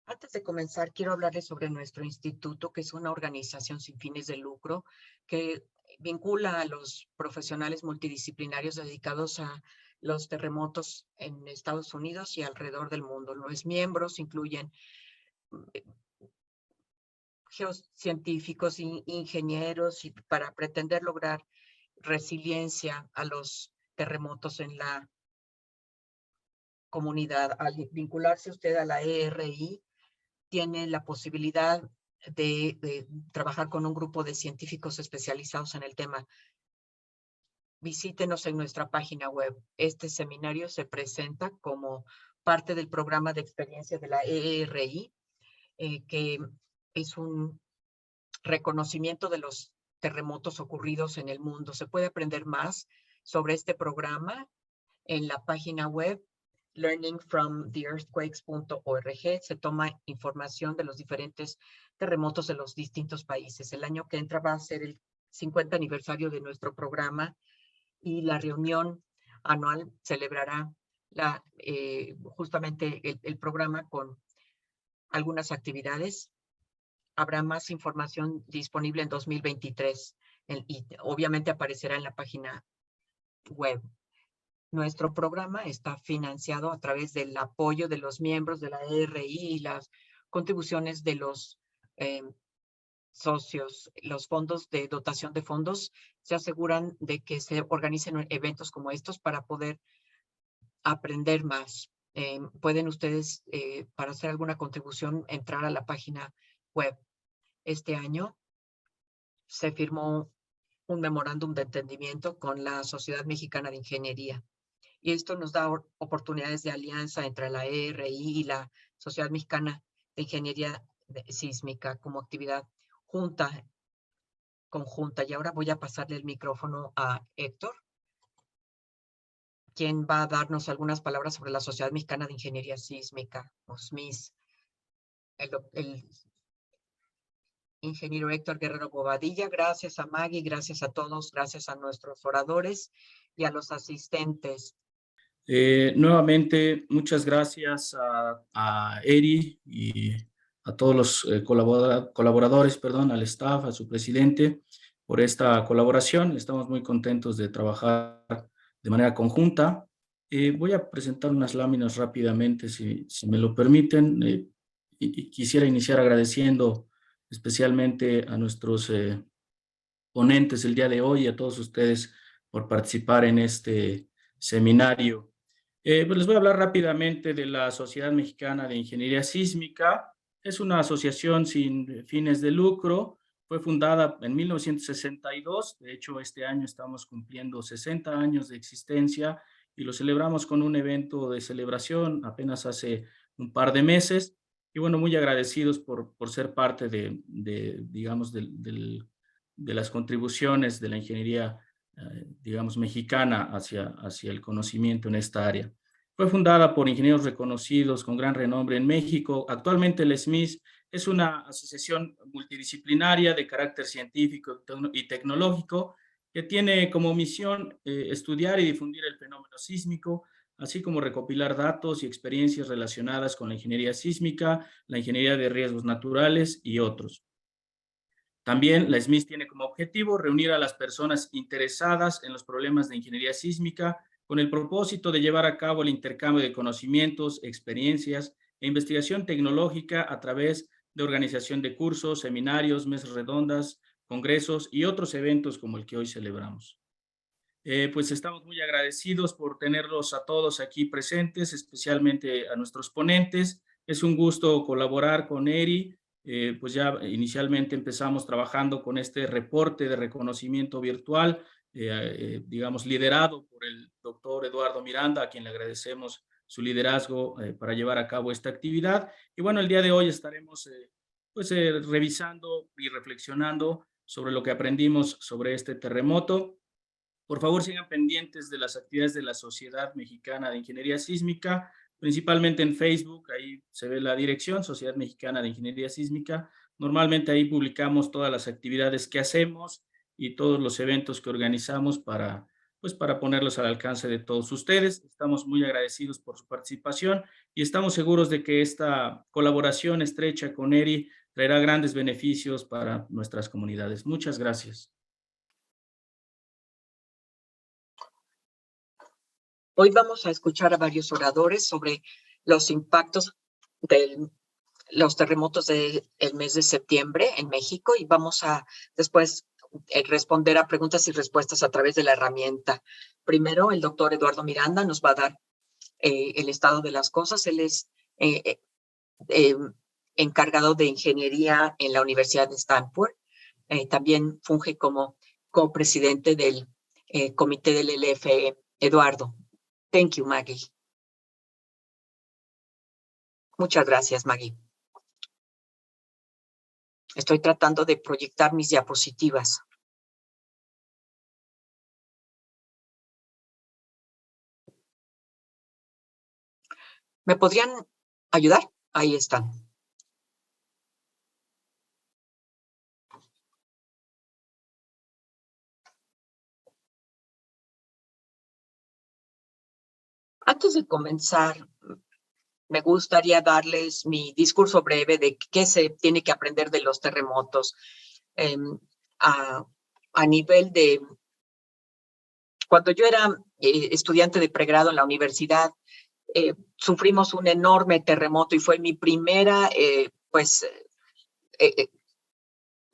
Antes de comenzar, quiero hablarles sobre nuestro instituto, que es una organización sin fines de lucro que vincula a los profesionales multidisciplinarios dedicados a los terremotos en Estados Unidos y alrededor del mundo. Los miembros incluyen eh, geocientíficos, ingenieros, y para pretender lograr resiliencia a los terremotos en la comunidad. Al vincularse usted a la ERI, tiene la posibilidad de trabajar con un grupo de científicos especializados en el tema. Visítenos en nuestra página web. Este seminario se presenta como parte del programa de experiencia de la ERI, que es un reconocimiento de los terremotos ocurridos en el mundo. Se puede aprender más sobre este programa en la página web learningfromtheearthquakes.org. Se toma información de los diferentes terremotos de los distintos países. El año que entra va a ser el 50 aniversario de nuestro programa y la reunión anual celebrará justamente el programa con algunas actividades. Habrá más información disponible en 2023 y obviamente aparecerá en la página web. Nuestro programa está financiado a través del apoyo de los miembros de la ERI y las contribuciones de los socios. Los fondos de dotación de fondos se aseguran de que se organicen eventos como estos para poder aprender más. Pueden ustedes, para hacer alguna contribución, entrar a la página web. Este año se firmó un memorándum de entendimiento con la Sociedad Mexicana de Ingeniería. Y esto nos da oportunidades de alianza entre la ERI y la Sociedad Mexicana de Ingeniería Sísmica como actividad conjunta. Y ahora voy a pasarle el micrófono a Héctor, quien va a darnos algunas palabras sobre la Sociedad Mexicana de Ingeniería Sísmica, o SMIS. El ingeniero Héctor Guerrero Bobadilla. Gracias a Maggie, gracias a todos, gracias a nuestros oradores y a los asistentes. Nuevamente, muchas gracias a Eri y a todos los colaboradores, al staff, a su presidente, por esta colaboración. Estamos muy contentos de trabajar de manera conjunta. Voy a presentar unas láminas rápidamente, si me lo permiten. Y quisiera iniciar agradeciendo especialmente a nuestros ponentes el día de hoy y a todos ustedes por participar en este seminario. Pues les voy a hablar rápidamente de la Sociedad Mexicana de Ingeniería Sísmica. Es una asociación sin fines de lucro. Fue fundada en 1962. De hecho, este año estamos cumpliendo 60 años de existencia y lo celebramos con un evento de celebración apenas hace un par de meses. Y bueno, muy agradecidos por ser parte digamos, de las contribuciones de la ingeniería digamos, mexicana hacia el conocimiento en esta área. Fue fundada por ingenieros reconocidos con gran renombre en México. Actualmente el SMIS es una asociación multidisciplinaria de carácter científico y tecnológico que tiene como misión estudiar y difundir el fenómeno sísmico, así como recopilar datos y experiencias relacionadas con la ingeniería sísmica, la ingeniería de riesgos naturales y otros. También la SMIS tiene como objetivo reunir a las personas interesadas en los problemas de ingeniería sísmica con el propósito de llevar a cabo el intercambio de conocimientos, experiencias e investigación tecnológica a través de organización de cursos, seminarios, mesas redondas, congresos y otros eventos como el que hoy celebramos. Pues estamos muy agradecidos por tenerlos a todos aquí presentes, especialmente a nuestros ponentes. Es un gusto colaborar con Eri. Pues ya inicialmente empezamos trabajando con este reporte de reconocimiento virtual, digamos, liderado por el doctor Eduardo Miranda, a quien le agradecemos su liderazgo para llevar a cabo esta actividad. Y bueno, el día de hoy estaremos revisando y reflexionando sobre lo que aprendimos sobre este terremoto. Por favor, sigan pendientes de las actividades de la Sociedad Mexicana de Ingeniería Sísmica, principalmente en Facebook. Ahí se ve la dirección, Sociedad Mexicana de Ingeniería Sísmica. Normalmente ahí publicamos todas las actividades que hacemos y todos los eventos que organizamos para pues para ponerlos al alcance de todos ustedes. Estamos muy agradecidos por su participación y estamos seguros de que esta colaboración estrecha con ERI traerá grandes beneficios para nuestras comunidades. Muchas gracias. Hoy vamos a escuchar a varios oradores sobre los impactos de los terremotos del mes de septiembre en México y vamos a después responder a preguntas y respuestas a través de la herramienta. Primero, el doctor Eduardo Miranda nos va a dar el estado de las cosas. Él es encargado de ingeniería en la Universidad de Stanford. También funge como copresidente del comité del LFE. Eduardo. Thank you, Maggie. Muchas gracias, Maggie. Estoy tratando de proyectar mis diapositivas. ¿Me podrían ayudar? Ahí están. Antes de comenzar, me gustaría darles mi discurso breve de qué se tiene que aprender de los terremotos a nivel de... Cuando yo era estudiante de pregrado en la universidad, sufrimos un enorme terremoto y fue mi primera,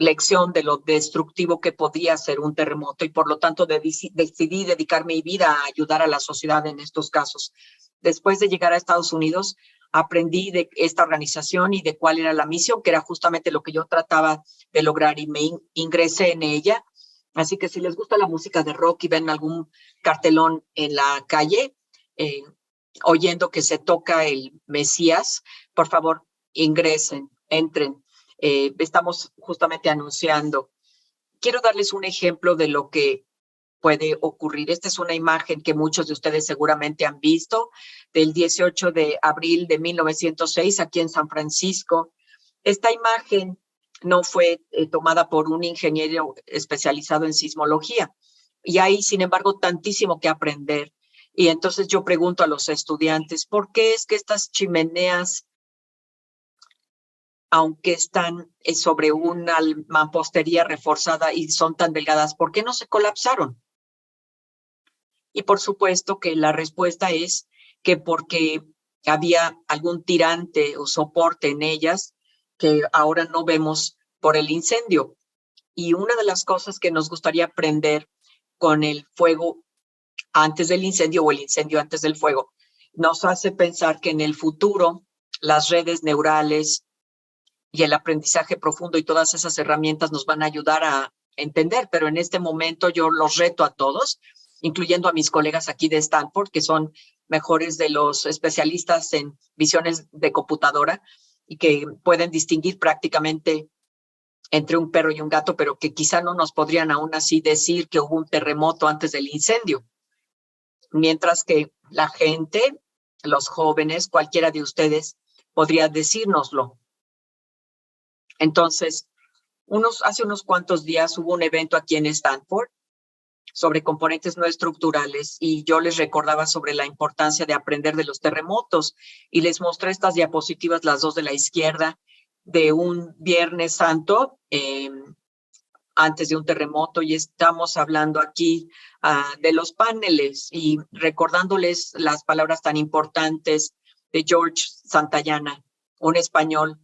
lección de lo destructivo que podía ser un terremoto y por lo tanto decidí dedicar mi vida a ayudar a la sociedad en estos casos. Después de llegar a Estados Unidos, aprendí de esta organización y de cuál era la misión, que era justamente lo que yo trataba de lograr y me ingresé en ella. Así que si les gusta la música de rock y ven algún cartelón en la calle, oyendo que se toca el Mesías, por favor, ingresen, entren. Estamos justamente anunciando. Quiero darles un ejemplo de lo que puede ocurrir. Esta es una imagen que muchos de ustedes seguramente han visto del 18 de abril de 1906 aquí en San Francisco. Esta imagen no fue tomada por un ingeniero especializado en sismología y hay, sin embargo, tantísimo que aprender. Y entonces yo pregunto a los estudiantes, ¿por qué es que estas chimeneas, aunque están sobre una mampostería reforzada y son tan delgadas, ¿por qué no se colapsaron? Y por supuesto que la respuesta es que porque había algún tirante o soporte en ellas que ahora no vemos por el incendio. Y una de las cosas que nos gustaría aprender con el fuego antes del incendio o el incendio antes del fuego, nos hace pensar que en el futuro las redes neurales y el aprendizaje profundo y todas esas herramientas nos van a ayudar a entender, pero en este momento yo los reto a todos, incluyendo a mis colegas aquí de Stanford, que son mejores de los especialistas en visiones de computadora y que pueden distinguir prácticamente entre un perro y un gato, pero que quizá no nos podrían aún así decir que hubo un terremoto antes del incendio. Mientras que la gente, los jóvenes, cualquiera de ustedes podría decírnoslo. Entonces, hace unos cuantos días hubo un evento aquí en Stanford sobre componentes no estructurales y yo les recordaba sobre la importancia de aprender de los terremotos y les mostré estas diapositivas, las dos de la izquierda, de un Viernes Santo antes de un terremoto y estamos hablando aquí de los paneles y recordándoles las palabras tan importantes de George Santayana, un español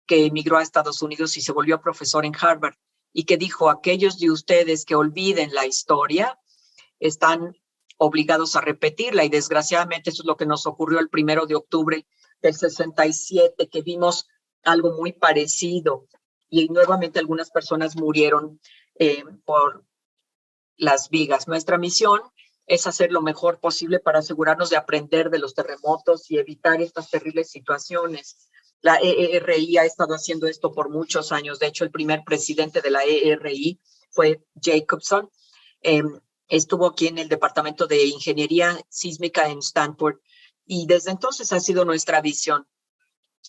que emigró a Estados Unidos y se volvió profesor en Harvard y que dijo, aquellos de ustedes que olviden la historia están obligados a repetirla y desgraciadamente eso es lo que nos ocurrió el 1 de octubre del 67, que vimos algo muy parecido y nuevamente algunas personas murieron por las vigas. Nuestra misión es hacer lo mejor posible para asegurarnos de aprender de los terremotos y evitar estas terribles situaciones. La EERI ha estado haciendo esto por muchos años. De hecho, el primer presidente de la EERI fue Jacobson. Estuvo aquí en el Departamento de Ingeniería Sísmica en Stanford y desde entonces ha sido nuestra visión.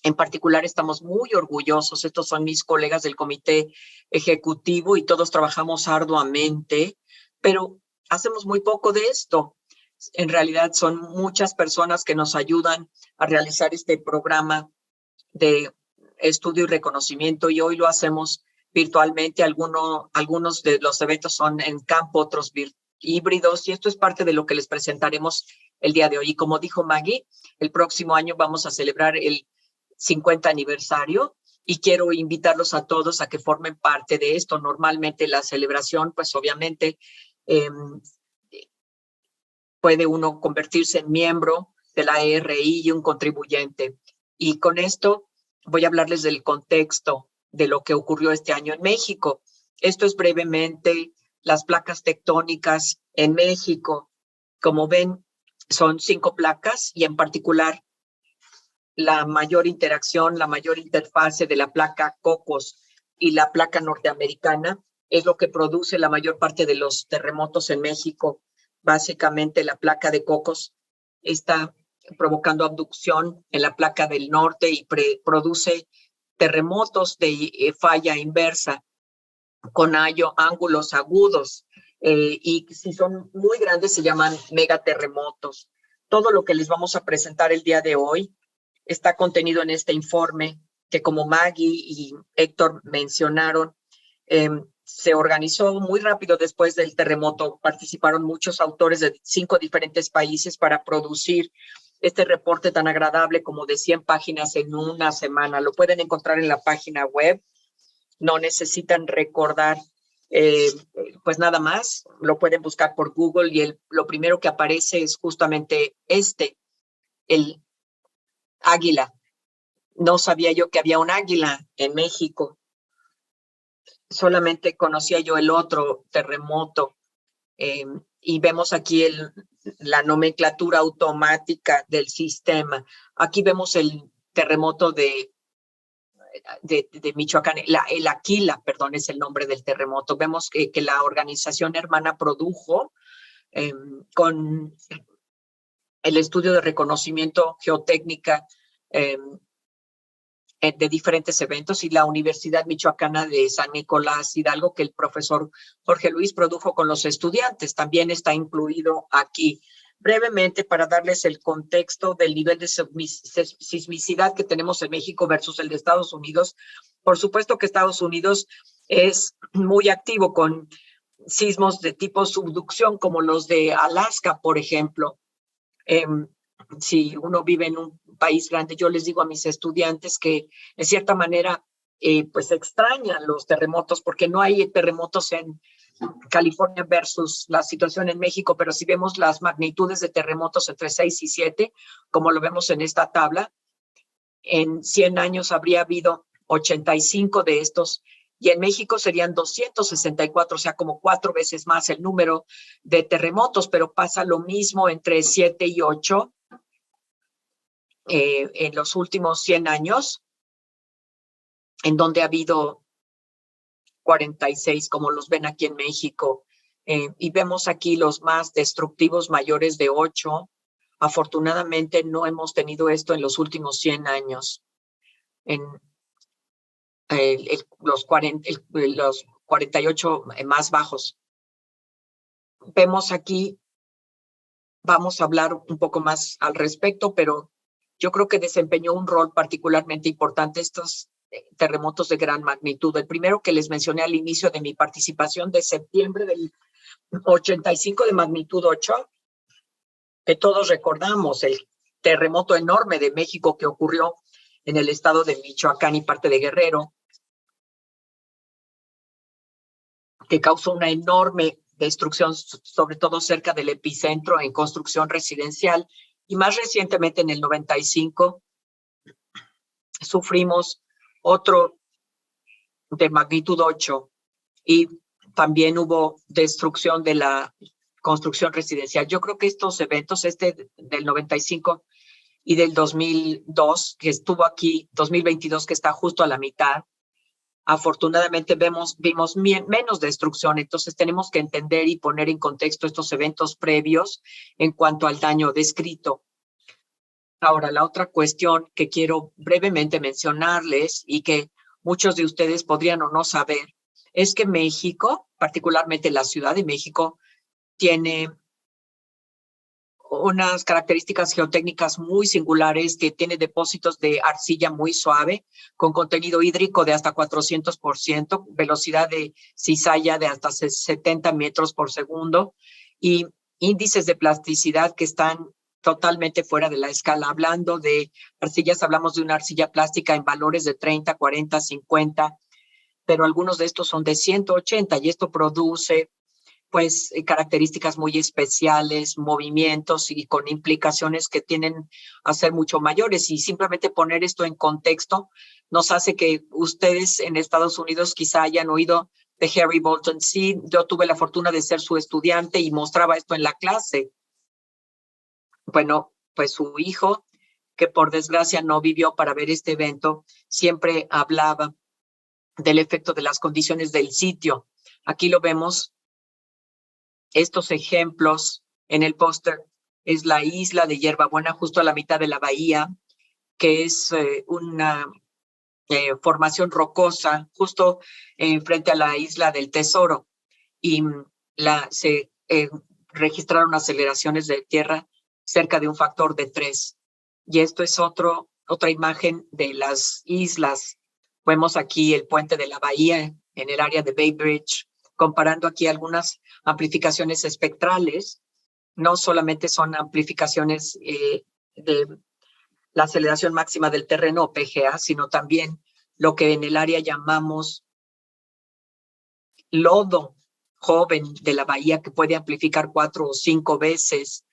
En particular, estamos muy orgullosos. Estos son mis colegas del comité ejecutivo y todos trabajamos arduamente, pero hacemos muy poco de esto. En realidad son muchas personas que nos ayudan a realizar este programa de estudio y reconocimiento, y hoy lo hacemos virtualmente. Algunos de los eventos son en campo, otros híbridos, y esto es parte de lo que les presentaremos el día de hoy. Y como dijo Maggie, el próximo año vamos a celebrar el 50 aniversario y quiero invitarlos a todos a que formen parte de esto. Normalmente la celebración, pues obviamente puede uno convertirse en miembro de la ERI y un contribuyente. Y con esto voy a hablarles del contexto de lo que ocurrió este año en México. Esto es brevemente las placas tectónicas en México. Como ven, son 5 placas y en particular la mayor interacción, la mayor interfase de la placa Cocos y la placa norteamericana es lo que produce la mayor parte de los terremotos en México. Básicamente la placa de Cocos está provocando abducción en la placa del norte y produce terremotos de falla inversa con ángulos agudos y si son muy grandes se llaman megaterremotos. Todo lo que les vamos a presentar el día de hoy está contenido en este informe que, como Maggie y Héctor mencionaron, se organizó muy rápido después del terremoto. Participaron muchos autores de 5 diferentes países para producir este reporte tan agradable como de 100 páginas en una semana. Lo pueden encontrar en la página web. No necesitan recordar pues nada más. Lo pueden buscar por Google y lo primero que aparece es justamente el águila. No sabía yo que había un águila en México. Solamente conocía yo el otro terremoto. Y vemos aquí la nomenclatura automática del sistema. Aquí vemos el terremoto de Michoacán, el Aquila, perdón, es el nombre del terremoto. Vemos que la organización hermana produjo con el estudio de reconocimiento geotécnica de diferentes eventos y la Universidad Michoacana de San Nicolás Hidalgo, que el profesor Jorge Luis produjo con los estudiantes, también está incluido aquí. Brevemente, para darles el contexto del nivel de sismicidad que tenemos en México versus el de Estados Unidos. Por supuesto que Estados Unidos es muy activo con sismos de tipo subducción, como los de Alaska, por ejemplo. Si uno vive en un país grande, yo les digo a mis estudiantes que de cierta manera pues extrañan los terremotos porque no hay terremotos en California versus la situación en México, pero si vemos las magnitudes de terremotos entre 6 y 7, como lo vemos en esta tabla, en 100 años habría habido 85 de estos y en México serían 264, o sea, como 4 veces más el número de terremotos, pero pasa lo mismo entre 7 y 8 en los últimos 100 años, en donde ha habido 46, como los ven aquí en México. Y vemos aquí los más destructivos mayores de 8. Afortunadamente no hemos tenido esto en los últimos 100 años. En los 48 más bajos. Vemos aquí, vamos a hablar un poco más al respecto, pero yo creo que desempeñó un rol particularmente importante estos terremotos de gran magnitud. El primero que les mencioné al inicio de mi participación de septiembre del 85 de magnitud 8, que todos recordamos, el terremoto enorme de México que ocurrió en el estado de Michoacán y parte de Guerrero, que causó una enorme destrucción, sobre todo cerca del epicentro en construcción residencial. Y más recientemente, en el 95, sufrimos otro de magnitud 8 y también hubo destrucción de la construcción residencial. Yo creo que estos eventos, del 95 y del 2002, que estuvo aquí, 2022, que está justo a la mitad, afortunadamente vimos menos destrucción. Entonces tenemos que entender y poner en contexto estos eventos previos en cuanto al daño descrito. Ahora, la otra cuestión que quiero brevemente mencionarles y que muchos de ustedes podrían o no saber es que México, particularmente la Ciudad de México, tiene unas características geotécnicas muy singulares, que tiene depósitos de arcilla muy suave, con contenido hídrico de hasta 400%, velocidad de cizalla de hasta 70 metros por segundo y índices de plasticidad que están totalmente fuera de la escala. Hablando de arcillas, hablamos de una arcilla plástica en valores de 30, 40, 50, pero algunos de estos son de 180 y esto produce pues características muy especiales, movimientos y con implicaciones que tienen a ser mucho mayores. Y simplemente poner esto en contexto nos hace que ustedes en Estados Unidos quizá hayan oído de Harry Bolton. Sí, yo tuve la fortuna de ser su estudiante y mostraba esto en la clase. Bueno, pues su hijo, que por desgracia no vivió para ver este evento, siempre hablaba del efecto de las condiciones del sitio. Aquí lo vemos. Estos ejemplos en el póster es la isla de Hierbabuena, justo a la mitad de la bahía, que es una formación rocosa justo frente a la isla del Tesoro. Y se registraron aceleraciones de tierra cerca de un factor de 3. Y esto es otra imagen de las islas. Vemos aquí el puente de la bahía en el área de Bay Bridge, comparando aquí algunas amplificaciones espectrales. No solamente son amplificaciones de la aceleración máxima del terreno, o PGA, sino también lo que en el área llamamos lodo joven de la bahía, que puede amplificar 4 o 5 veces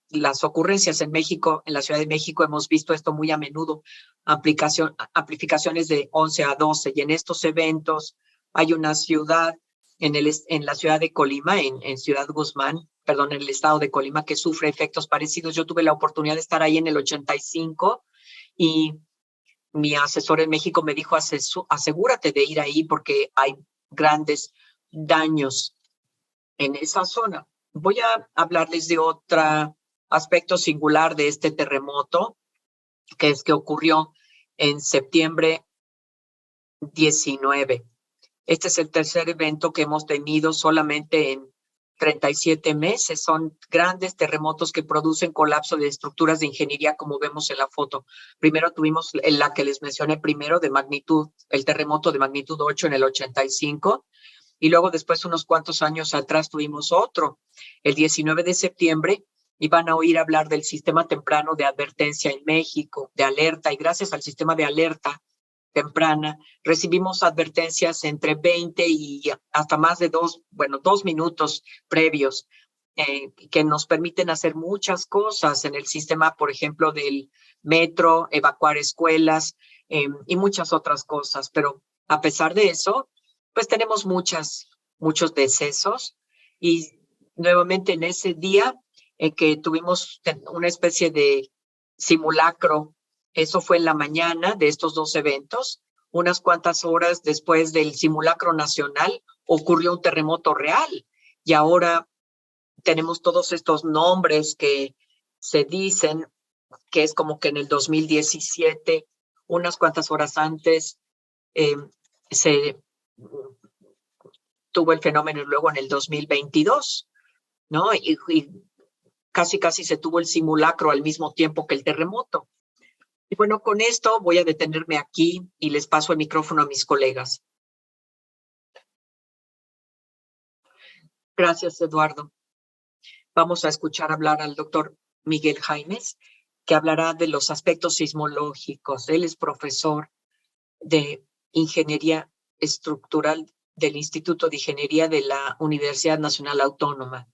las ocurrencias en México. En la Ciudad de México hemos visto esto muy a menudo, amplificaciones de 11 a 12, y en estos eventos hay una ciudad en la ciudad de Colima, en Ciudad Guzmán, perdón, en el estado de Colima, que sufre efectos parecidos. Yo tuve la oportunidad de estar ahí en el 85 y mi asesor en México me dijo, asegúrate de ir ahí porque hay grandes daños en esa zona. Voy a hablarles de otro aspecto singular de este terremoto, que es que ocurrió en septiembre 19. Este es el tercer evento que hemos tenido solamente en 37 meses. Son grandes terremotos que producen colapso de estructuras de ingeniería, como vemos en la foto. Primero tuvimos la que les mencioné primero, el terremoto de magnitud 8 en el 85. Y luego después, unos cuantos años atrás, tuvimos otro, el 19 de septiembre, y van a oír hablar del sistema temprano de advertencia en México, de alerta, y gracias al sistema de alerta temprana, recibimos advertencias entre 20 y hasta más de 2 minutos previos, que nos permiten hacer muchas cosas en el sistema, por ejemplo, del metro, evacuar escuelas y muchas otras cosas. Pero a pesar de eso, pues tenemos muchos decesos, y nuevamente en ese día que tuvimos una especie de simulacro. Eso fue en la mañana de estos dos eventos. Unas cuantas horas después del simulacro nacional ocurrió un terremoto real, y ahora tenemos todos estos nombres que se dicen que es como que en el 2017, unas cuantas horas antes, se tuvo el fenómeno, y luego en el 2022, ¿no? Y casi se tuvo el simulacro al mismo tiempo que el terremoto. Y bueno, con esto voy a detenerme aquí y les paso el micrófono a mis colegas. Gracias, Eduardo. Vamos a escuchar hablar al doctor Miguel Jaimes, que hablará de los aspectos sismológicos. Él es profesor de Ingeniería Estructural del Instituto de Ingeniería de la Universidad Nacional Autónoma.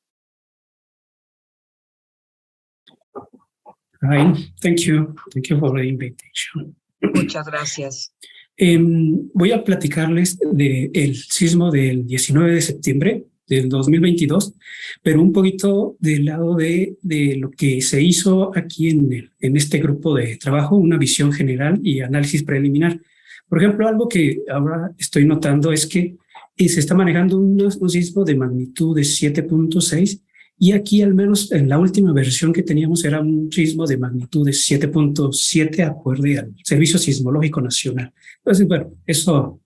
Hi, thank you for the invitation. Muchas gracias. Voy a platicarles del sismo del 19 de septiembre del 2022, pero un poquito del lado de lo que se hizo aquí en este grupo de trabajo, una visión general y análisis preliminar. Por ejemplo, algo que ahora estoy notando es que se está manejando un sismo de magnitud de 7.6, y aquí, al menos en la última versión que teníamos, era un sismo de magnitud de 7.7 acorde al Servicio Sismológico Nacional. Entonces, bueno, eso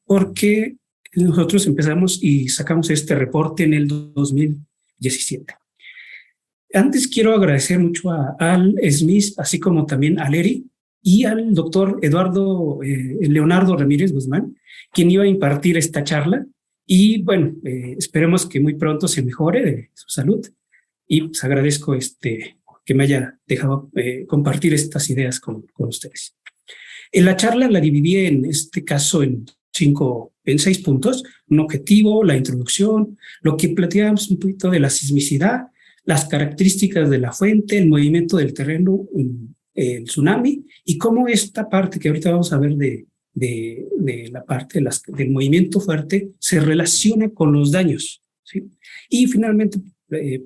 porque nosotros empezamos y sacamos este reporte en el 2017. Antes quiero agradecer mucho a Al Smith, así como también a Leri y al doctor Leonardo Ramírez Guzmán, quien iba a impartir esta charla. Y bueno, esperemos que muy pronto se mejore su salud. Y pues agradezco que me haya dejado compartir estas ideas con ustedes. En la charla la dividí en este caso en 6 puntos: un objetivo, la introducción, lo que platicábamos un poquito de la sismicidad, las características de la fuente, el movimiento del terreno, el tsunami, y cómo esta parte que ahorita vamos a ver de la parte del movimiento fuerte se relaciona con los daños, ¿sí? Y finalmente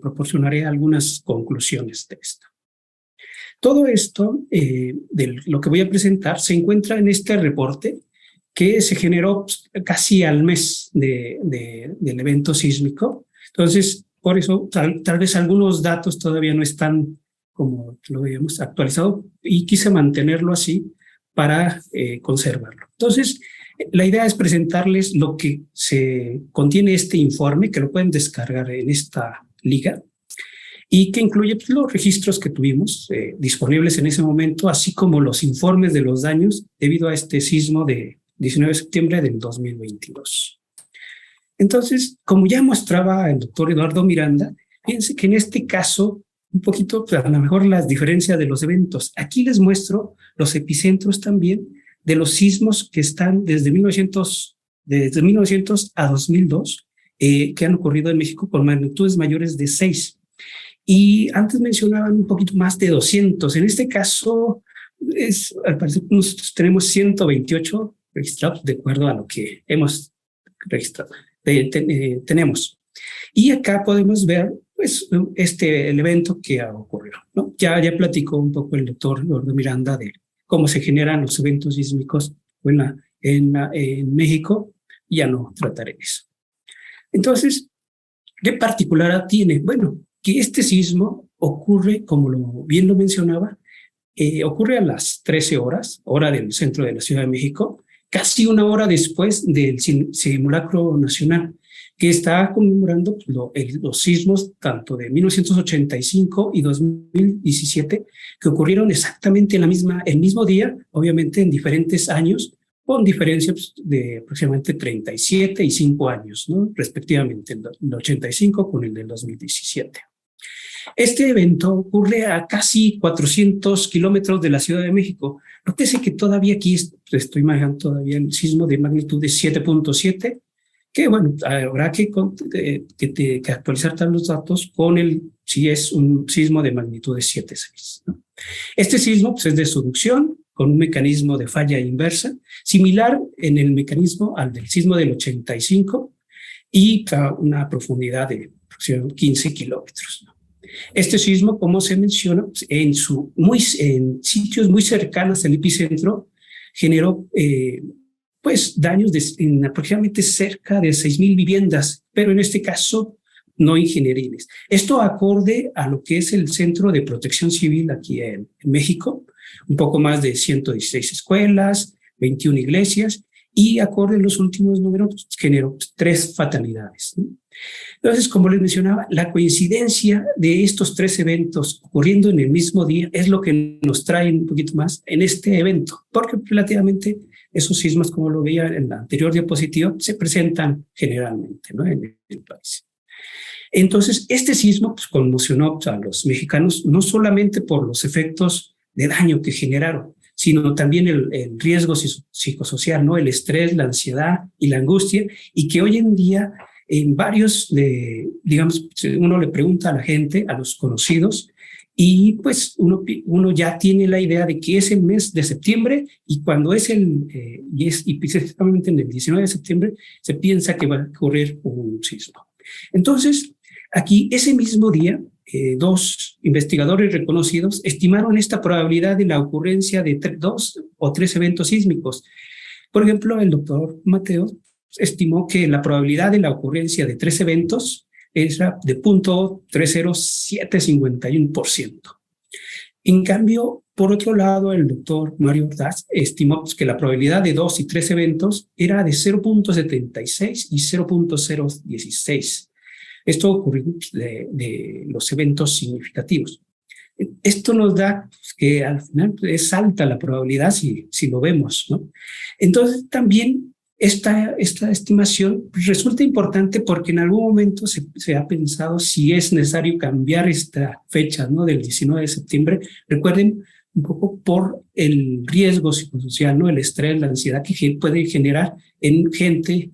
proporcionaré algunas conclusiones de esto. Todo esto, de lo que voy a presentar, se encuentra en este reporte que se generó casi al mes del evento sísmico. Entonces, por eso tal vez algunos datos todavía no están como lo habíamos actualizado, y quise mantenerlo así para conservarlo. Entonces, la idea es presentarles lo que se contiene este informe, que lo pueden descargar en esta liga, y que incluye pues, los registros que tuvimos disponibles en ese momento, así como los informes de los daños debido a este sismo de 19 de septiembre del 2022. Entonces, como ya mostraba el doctor Eduardo Miranda, fíjense que en este caso, un poquito, a lo mejor las diferencias de los eventos. Aquí les muestro los epicentros también de los sismos que están desde 1900 a 2002, que han ocurrido en México con magnitudes mayores de 6. Y antes mencionaban un poquito más de 200. En este caso, al parecer nosotros tenemos 128 registrados de acuerdo a lo que hemos registrado. Tenemos. Y acá podemos ver pues, el evento que ha ocurrido, ¿no? Ya platicó un poco el doctor Eduardo Miranda de cómo se generan los eventos sísmicos en México. Ya no trataré eso. Entonces, ¿qué particularidad tiene? Bueno, que este sismo ocurre, como bien lo mencionaba, ocurre a las 13 horas, hora del centro de la Ciudad de México, casi una hora después del simulacro nacional, que está conmemorando los sismos tanto de 1985 y 2017, que ocurrieron exactamente el mismo día, obviamente en diferentes años, con diferencias de aproximadamente 37 y 5 años, ¿no? Respectivamente, el 85 con el del 2017. Este evento ocurre a casi 400 kilómetros de la Ciudad de México. Nótese que todavía aquí estoy manejando todavía el sismo de magnitud de 7.7, que bueno, habrá que actualizar todos los datos con si es un sismo de magnitud de 7.6, ¿no? Este sismo pues, es de subducción con un mecanismo de falla inversa, similar en el mecanismo al del sismo del 85 y a una profundidad de aproximadamente 15 kilómetros, ¿no? Este sismo, como se menciona, en sitios muy cercanos al epicentro, generó pues daños en aproximadamente cerca de 6,000 viviendas, pero en este caso no ingenieriles. Esto acorde a lo que es el Centro de Protección Civil aquí en México, un poco más de 116 escuelas, 21 iglesias, y acorde a los últimos números, generó 3 fatalidades, ¿no? Entonces, como les mencionaba, la coincidencia de estos 3 eventos ocurriendo en el mismo día es lo que nos trae un poquito más en este evento, porque relativamente esos sismos, como lo veía en la anterior diapositiva, se presentan generalmente, ¿no? En el país. Entonces, este sismo pues, conmocionó a los mexicanos, no solamente por los efectos de daño que generaron, sino también el riesgo psicosocial, ¿no? El estrés, la ansiedad y la angustia, y que hoy en día en varios, digamos, uno le pregunta a la gente, a los conocidos, y pues uno ya tiene la idea de que es el mes de septiembre, y cuando es y específicamente en el 19 de septiembre, se piensa que va a ocurrir un sismo. Entonces, aquí ese mismo día, 2 investigadores reconocidos estimaron esta probabilidad de la ocurrencia de 2 o 3 eventos sísmicos. Por ejemplo, el doctor Mateo estimó que la probabilidad de la ocurrencia de 3 eventos era de 0.30751%. En cambio, por otro lado, el doctor Mario Ordaz estimó que la probabilidad de 2 y 3 eventos era de 0.76 y 0.016. Esto ocurrió de los eventos significativos. Esto nos da que al final es alta la probabilidad si lo vemos, ¿no? Entonces también esta estimación resulta importante porque en algún momento se ha pensado si es necesario cambiar esta fecha, ¿no? Del 19 de septiembre. Recuerden, un poco por el riesgo psicosocial, ¿no? El estrés, la ansiedad que puede generar en gente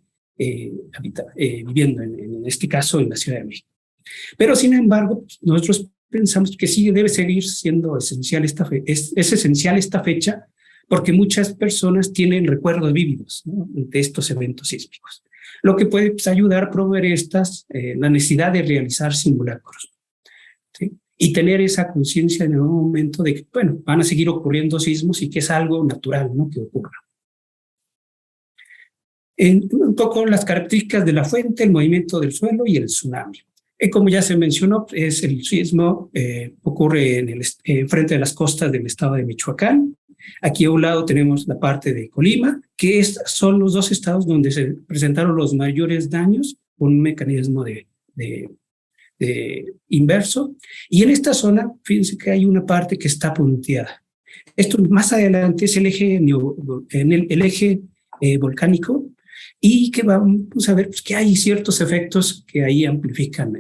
viviendo, en este caso, en la Ciudad de México. Pero sin embargo, nosotros pensamos que sí debe seguir siendo esencial es esencial esta fecha, porque muchas personas tienen recuerdos vívidos, ¿no? De estos eventos sísmicos, lo que puede ayudar a promover la necesidad de realizar simulacros, ¿sí? Y tener esa conciencia en algún momento de que, bueno, van a seguir ocurriendo sismos y que es algo natural, ¿no? Que ocurra. Un poco las características de la fuente, el movimiento del suelo y el tsunami. Como ya se mencionó, el sismo ocurre frente de las costas del estado de Michoacán. Aquí a un lado tenemos la parte de Colima, que son los dos estados donde se presentaron los mayores daños con un mecanismo de inverso. Y en esta zona, fíjense que hay una parte que está punteada. Esto más adelante es el eje volcánico, y que vamos a ver pues, que hay ciertos efectos que ahí amplifican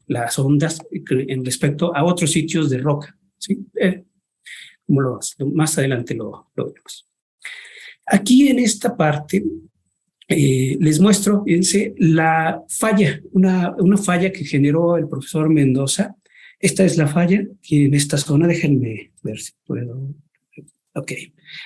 las ondas en respecto a otros sitios de roca, ¿sí? Como más adelante lo vemos. Aquí en esta parte les muestro, fíjense, la falla, una falla que generó el profesor Mendoza. Esta es la falla que en esta zona, déjenme ver si puedo. Ok,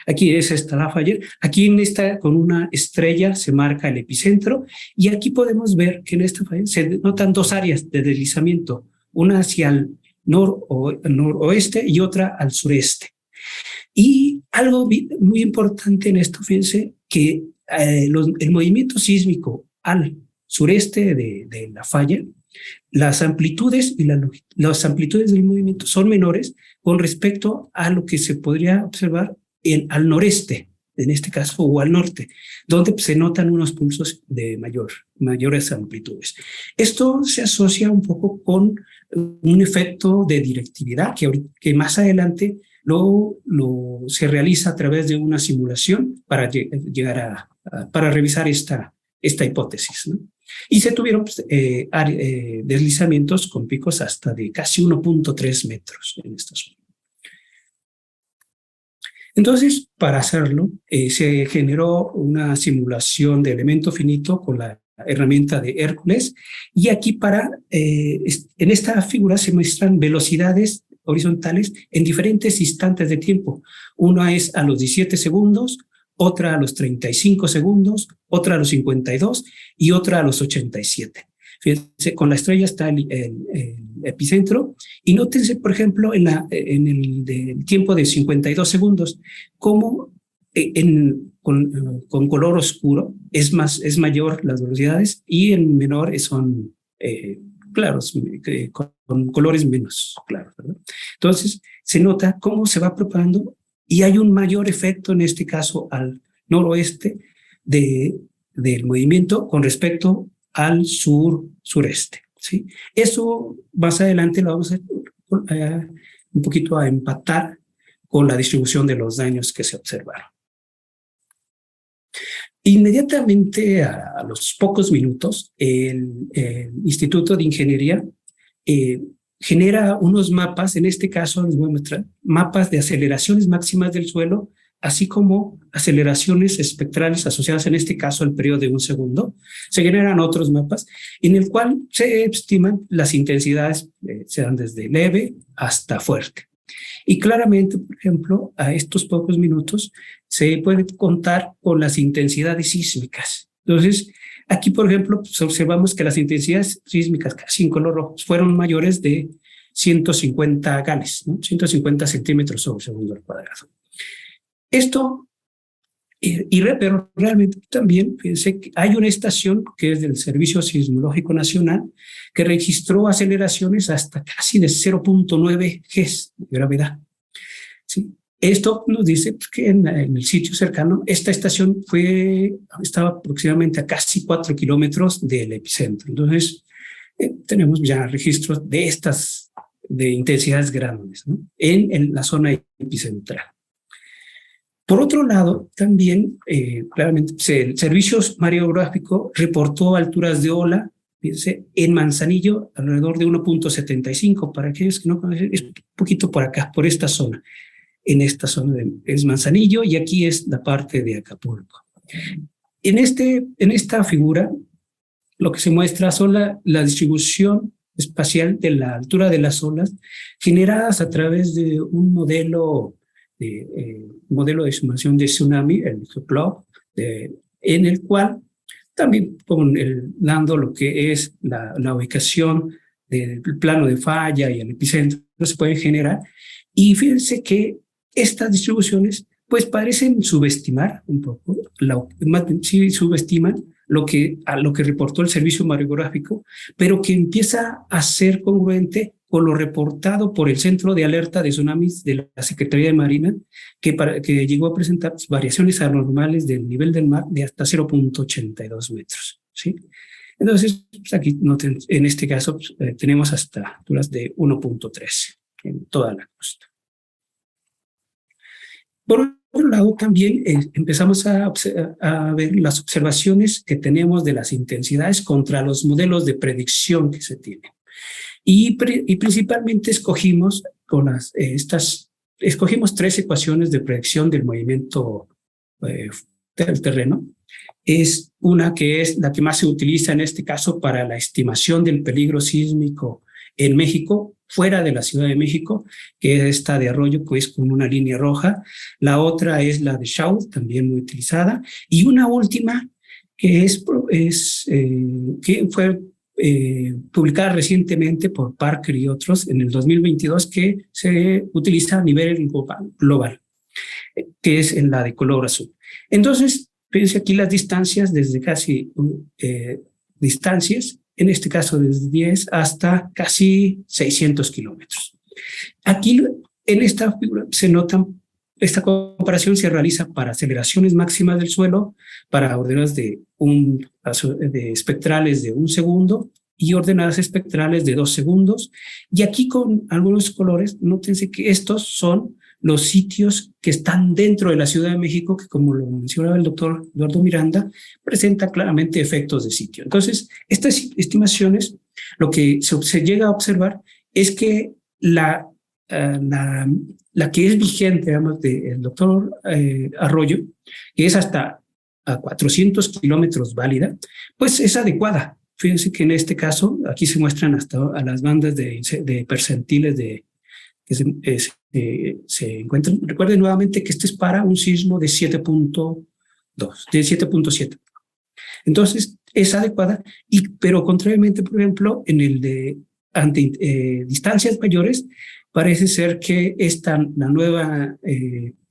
aquí es esta la falla. Aquí en esta, con una estrella, se marca el epicentro. Y aquí podemos ver que en esta falla se notan dos áreas de deslizamiento, una hacia el noroeste y otra al sureste. Y algo muy importante en esto, fíjense, que el movimiento sísmico al sureste de la falla, las amplitudes y las amplitudes del movimiento son menores con respecto a lo que se podría observar al noreste, en este caso, o al norte, donde se notan unos pulsos de mayores amplitudes. Esto se asocia un poco con un efecto de directividad que más adelante se realiza a través de una simulación para para revisar esta hipótesis, ¿no? Y se tuvieron deslizamientos con picos hasta de casi 1.3 metros en esta zona. Entonces, para hacerlo, se generó una simulación de elemento finito con la herramienta de Hércules, y aquí en esta figura se muestran velocidades horizontales en diferentes instantes de tiempo. Una es a los 17 segundos, otra a los 35 segundos, otra a los 52 y otra a los 87. Fíjense, con la estrella está el epicentro, y nótense, por ejemplo, en el tiempo de 52 segundos, cómo con color oscuro es mayor las velocidades, y en menor son claros, con colores menos claros, ¿verdad? Entonces, se nota cómo se va propagando, y hay un mayor efecto, en este caso, al noroeste del movimiento con respecto al sureste, ¿sí? Eso más adelante lo vamos a un poquito a empatar con la distribución de los daños que se observaron. Inmediatamente a los pocos minutos, el Instituto de Ingeniería genera unos mapas. En este caso les voy a mostrar mapas de aceleraciones máximas del suelo, así como aceleraciones espectrales asociadas, en este caso, al periodo de 1 segundo. Se generan otros mapas en el cual se estiman las intensidades, se dan desde leve hasta fuerte. Y claramente, por ejemplo, a estos pocos minutos se puede contar con las intensidades sísmicas. Entonces, aquí, por ejemplo, pues observamos que las intensidades sísmicas, casi en color rojo, fueron mayores de 150 gales, ¿no? 150 centímetros sobre segundo al cuadrado. Esto, pero realmente también, fíjense que hay una estación que es del Servicio Sismológico Nacional que registró aceleraciones hasta casi de 0.9 Gs de gravedad. ¿sí? Esto nos dice que en el sitio cercano, esta estación estaba aproximadamente a casi 4 kilómetros del epicentro. Entonces, tenemos ya registros de intensidades grandes, ¿no? en la zona epicentral. Por otro lado, también, claramente, el Servicio Mareográfico reportó alturas de ola, fíjense, en Manzanillo, alrededor de 1.75. Para aquellos que no conocen, es un poquito por acá, por esta zona. En esta zona es Manzanillo y aquí es la parte de Acapulco. En esta figura, lo que se muestra son la distribución espacial de la altura de las olas generadas a través de un modelo de simulación de tsunami, el GeoPlot, en el cual también dando lo que es la ubicación del plano de falla y el epicentro se pueden generar. Y fíjense que estas distribuciones pues parecen subestimar un poco, sí subestiman a lo que reportó el Servicio Mareográfico, pero que empieza a ser congruente con lo reportado por el Centro de Alerta de Tsunamis de la Secretaría de Marina, que llegó a presentar variaciones anormales del nivel del mar de hasta 0.82 metros. ¿Sí? Entonces, pues aquí en este caso tenemos hasta alturas de 1.13 en toda la costa. Por otro lado, también empezamos a ver las observaciones que tenemos de las intensidades contra los modelos de predicción que se tienen. Y principalmente escogimos 3 ecuaciones de predicción del movimiento del terreno. Es una que es la que más se utiliza en este caso para la estimación del peligro sísmico en México, fuera de la Ciudad de México, que es esta de Arroyo, pues con una línea roja. La otra es la de Shaw, también muy utilizada. Y una última que fue publicada recientemente por Parker y otros en el 2022, que se utiliza a nivel global, que es en la de color azul. Entonces, fíjense aquí las distancias desde casi distancias, en este caso desde 10 hasta casi 600 kilómetros. Aquí en esta figura se notan, esta comparación se realiza para aceleraciones máximas del suelo, para ordenadas de espectrales de 1 segundo y ordenadas espectrales de 2 segundos. Y aquí con algunos colores, nótense que estos son los sitios que están dentro de la Ciudad de México, que como lo mencionaba el doctor Eduardo Miranda, presenta claramente efectos de sitio. Entonces, estas estimaciones, lo que se llega a observar es que la que es vigente, digamos, del doctor Arroyo, que es hasta a 400 kilómetros válida, pues es adecuada. Fíjense que en este caso, aquí se muestran hasta a las bandas de percentiles que se encuentran. Recuerden nuevamente que este es para un sismo de 7.7. Entonces, es adecuada, pero contrariamente, por ejemplo, en el de distancias mayores, parece ser que la nueva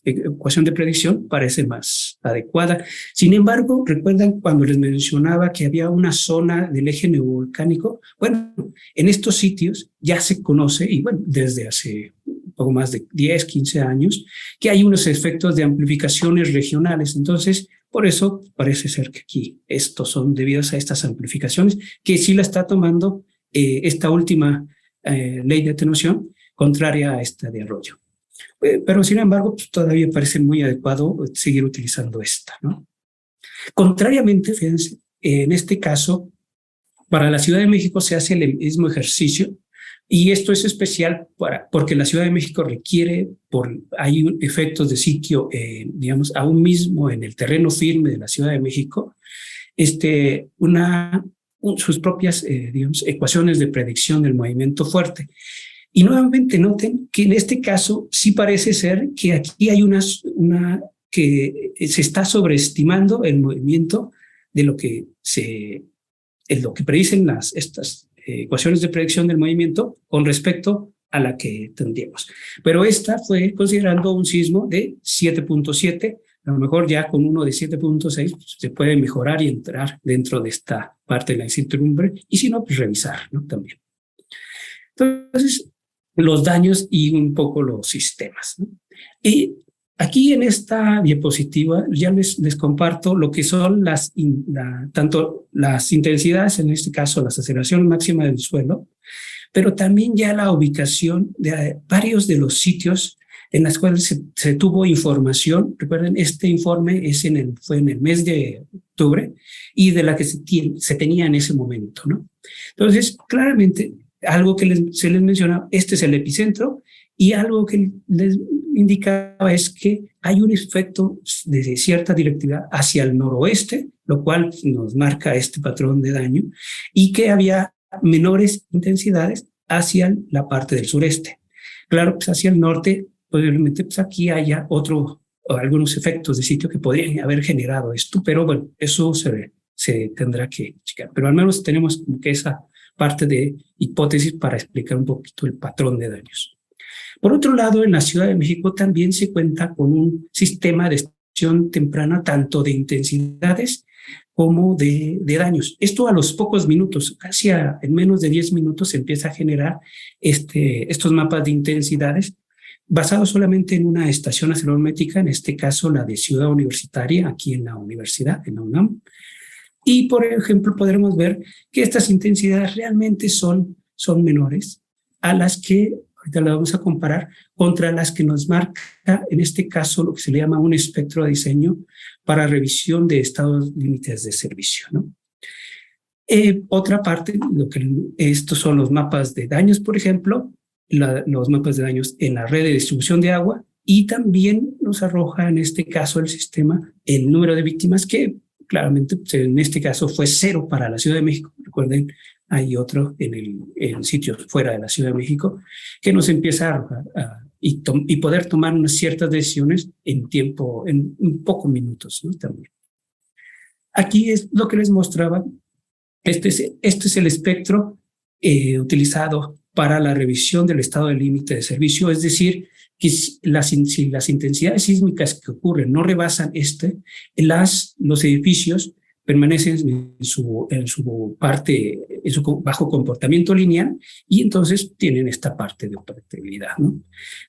ecuación de predicción parece más adecuada. Sin embargo, recuerdan cuando les mencionaba que había una zona del eje neovolcánico. Bueno, en estos sitios ya se conoce, y bueno, desde hace un poco más de 10, 15 años, que hay unos efectos de amplificaciones regionales. Entonces, por eso parece ser que aquí estos son debidos a estas amplificaciones, que sí la está tomando esta última ley de atenuación, contraria a esta de Arroyo. Pero sin embargo, pues, todavía parece muy adecuado seguir utilizando esta, ¿no? Contrariamente, fíjense, en este caso, para la Ciudad de México se hace el mismo ejercicio, y esto es especial porque la Ciudad de México requiere, hay efectos de sitio, digamos, aún mismo en el terreno firme de la Ciudad de México, sus propias, digamos, ecuaciones de predicción del movimiento fuerte. Y nuevamente noten que en este caso sí parece ser que aquí hay que se está sobreestimando el movimiento de lo que predicen estas ecuaciones de predicción del movimiento con respecto a la que tendríamos. Pero esta fue considerando un sismo de 7.7, a lo mejor ya con uno de 7.6 pues, se puede mejorar y entrar dentro de esta parte de la incertidumbre, y si no, pues revisar, ¿no? También. Entonces, los daños y un poco los sistemas, ¿no? Y aquí en esta diapositiva ya les comparto lo que son tanto las intensidades, en este caso la aceleración máxima del suelo, pero también ya la ubicación de varios de los sitios en los cuales se tuvo información. Recuerden, este informe fue en el mes de octubre y de la que se tenía en ese momento, ¿no? Entonces, claramente, algo que se les menciona, este es el epicentro, y algo que les indicaba es que hay un efecto de cierta directividad hacia el noroeste, lo cual nos marca este patrón de daño, y que había menores intensidades hacia la parte del sureste. Claro, pues hacia el norte, posiblemente pues aquí haya o algunos efectos de sitio que podrían haber generado esto, pero bueno, eso se tendrá que checar. Pero al menos tenemos como que esa parte de hipótesis para explicar un poquito el patrón de daños. Por otro lado, en la Ciudad de México también se cuenta con un sistema de detección temprana tanto de intensidades como de daños. Esto a los pocos minutos, casi en menos de 10 minutos, se empieza a generar estos mapas de intensidades basados solamente en una estación acelerométrica, en este caso la de Ciudad Universitaria, aquí en la universidad, en la UNAM. Y, por ejemplo, podremos ver que estas intensidades realmente son menores a las que, ahorita las vamos a comparar, contra las que nos marca, en este caso, lo que se le llama un espectro de diseño para revisión de estados límites de servicio, ¿no? Otra parte, estos son los mapas de daños, por ejemplo, los mapas de daños en la red de distribución de agua, y también nos arroja, en este caso, el sistema, el número de víctimas que claramente, pues, en este caso fue 0 para la Ciudad de México. Recuerden, hay otro en sitios fuera de la Ciudad de México que nos empieza a arrojar y poder tomar unas ciertas decisiones en un pocos minutos, ¿no? También. Aquí es lo que les mostraba. Este es el espectro utilizado para la revisión del estado de límite de servicio, es decir, que si las intensidades sísmicas que ocurren no rebasan los edificios permanecen en su bajo comportamiento lineal, y entonces tienen esta parte de operatividad, ¿no?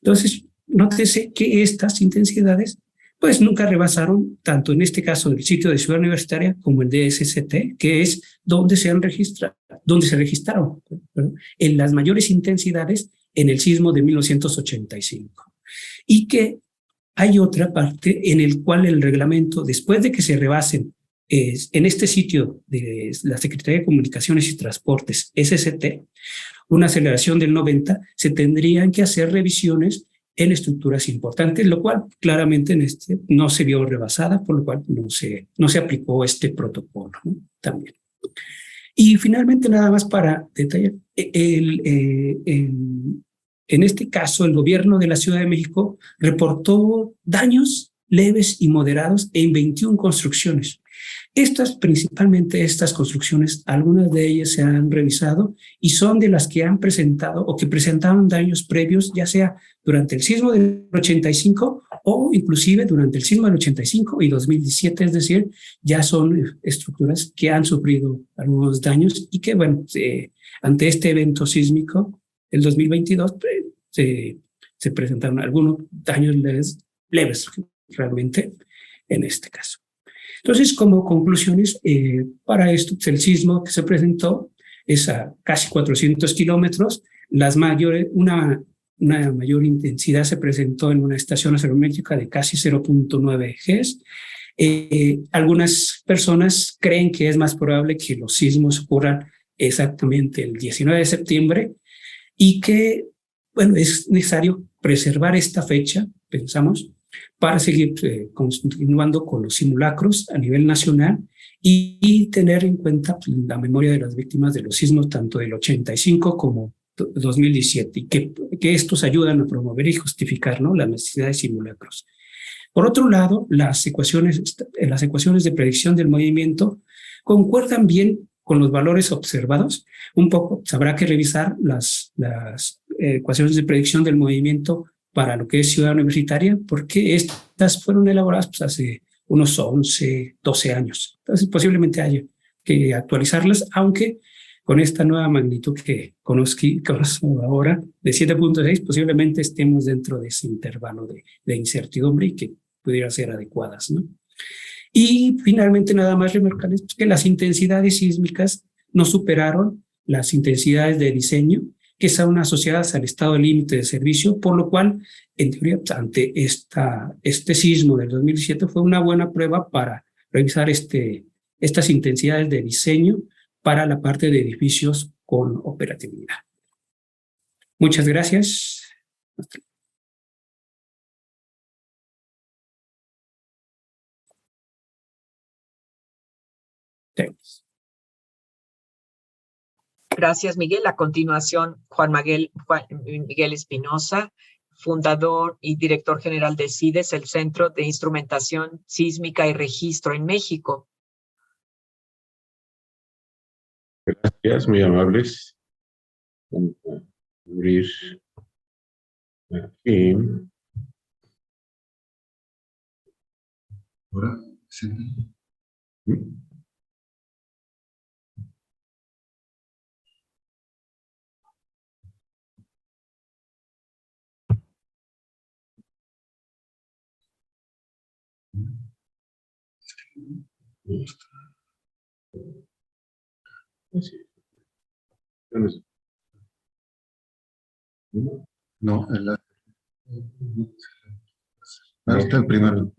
Entonces, nótese que estas intensidades pues nunca rebasaron, tanto en este caso del sitio de Ciudad Universitaria como el de SST, que es donde se registraron, ¿verdad?, en las mayores intensidades en el sismo de 1985. Y que hay otra parte en el cual el reglamento, después de que se rebasen en este sitio de la Secretaría de Comunicaciones y Transportes, SST, una aceleración del 90, se tendrían que hacer revisiones en estructuras importantes, lo cual claramente no se vio rebasada, por lo cual no se aplicó este protocolo, ¿no? También. Y finalmente, nada más para detallar, en este caso, el gobierno de la Ciudad de México reportó daños leves y moderados en 21 construcciones. Principalmente estas construcciones, algunas de ellas se han revisado y son de las que han presentado o que presentaron daños previos, ya sea durante el sismo del 85 o inclusive durante el sismo del 85 y 2017, es decir, ya son estructuras que han sufrido algunos daños y que, bueno, ante este evento sísmico del 2022 se presentaron algunos daños leves realmente en este caso. Entonces, como conclusiones, para esto, el sismo que se presentó es a casi 400 kilómetros. Una mayor intensidad se presentó en una estación acelerométrica de casi 0.9 Gs. Algunas personas creen que es más probable que los sismos ocurran exactamente el 19 de septiembre y que, bueno, es necesario preservar esta fecha, pensamos, para seguir continuando con los simulacros a nivel nacional y tener en cuenta la memoria de las víctimas de los sismos tanto del 85 como 2017 y que estos ayudan a promover y justificar, ¿no?, la necesidad de simulacros. Por otro lado, las ecuaciones de predicción del movimiento concuerdan bien con los valores observados. Un poco habrá que revisar las ecuaciones de predicción del movimiento para lo que es Ciudad Universitaria, porque estas fueron elaboradas pues, hace unos 11, 12 años. Entonces, posiblemente haya que actualizarlas, aunque con esta nueva magnitud que conozco ahora, de 7.6, posiblemente estemos dentro de ese intervalo de incertidumbre y que pudiera ser adecuadas, ¿no? Y finalmente nada más remarcarles que las intensidades sísmicas no superaron las intensidades de diseño que están asociadas al estado límite de servicio, por lo cual, en teoría, ante este sismo del 2017 fue una buena prueba para revisar estas intensidades de diseño para la parte de edificios con operatividad. Muchas gracias. Gracias, Miguel. A continuación, Juan Miguel Espinosa, fundador y director general de CIDES, el Centro de Instrumentación Sísmica y Registro en México. Gracias, muy amables. Vamos a abrir aquí. Ahora, sí. No, está el primero.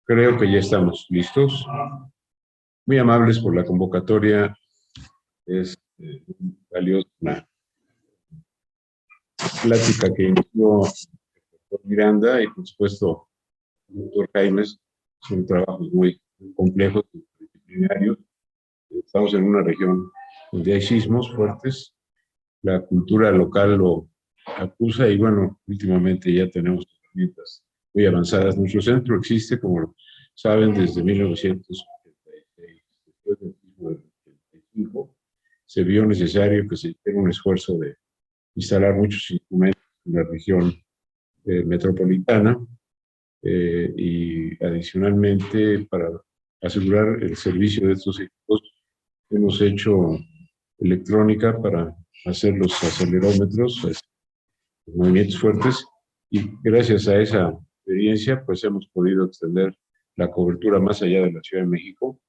Creo que ya estamos listos. Muy amables por la convocatoria. Es valiosa una plática que inició el doctor Miranda y, por supuesto, el doctor Jaimes. Son trabajos muy complejos y disciplinarios. Estamos en una región donde hay sismos fuertes. La cultura local lo acusa y, bueno, últimamente ya tenemos herramientas muy avanzadas. Nuestro centro existe, como saben, desde 1986. Después del sismo del 85, se vio necesario que se hiciera un esfuerzo de instalar muchos instrumentos en la región metropolitana y adicionalmente para asegurar el servicio de estos equipos hemos hecho electrónica para hacer los acelerómetros, los movimientos fuertes, y gracias a esa experiencia pues hemos podido extender la cobertura más allá de la Ciudad de México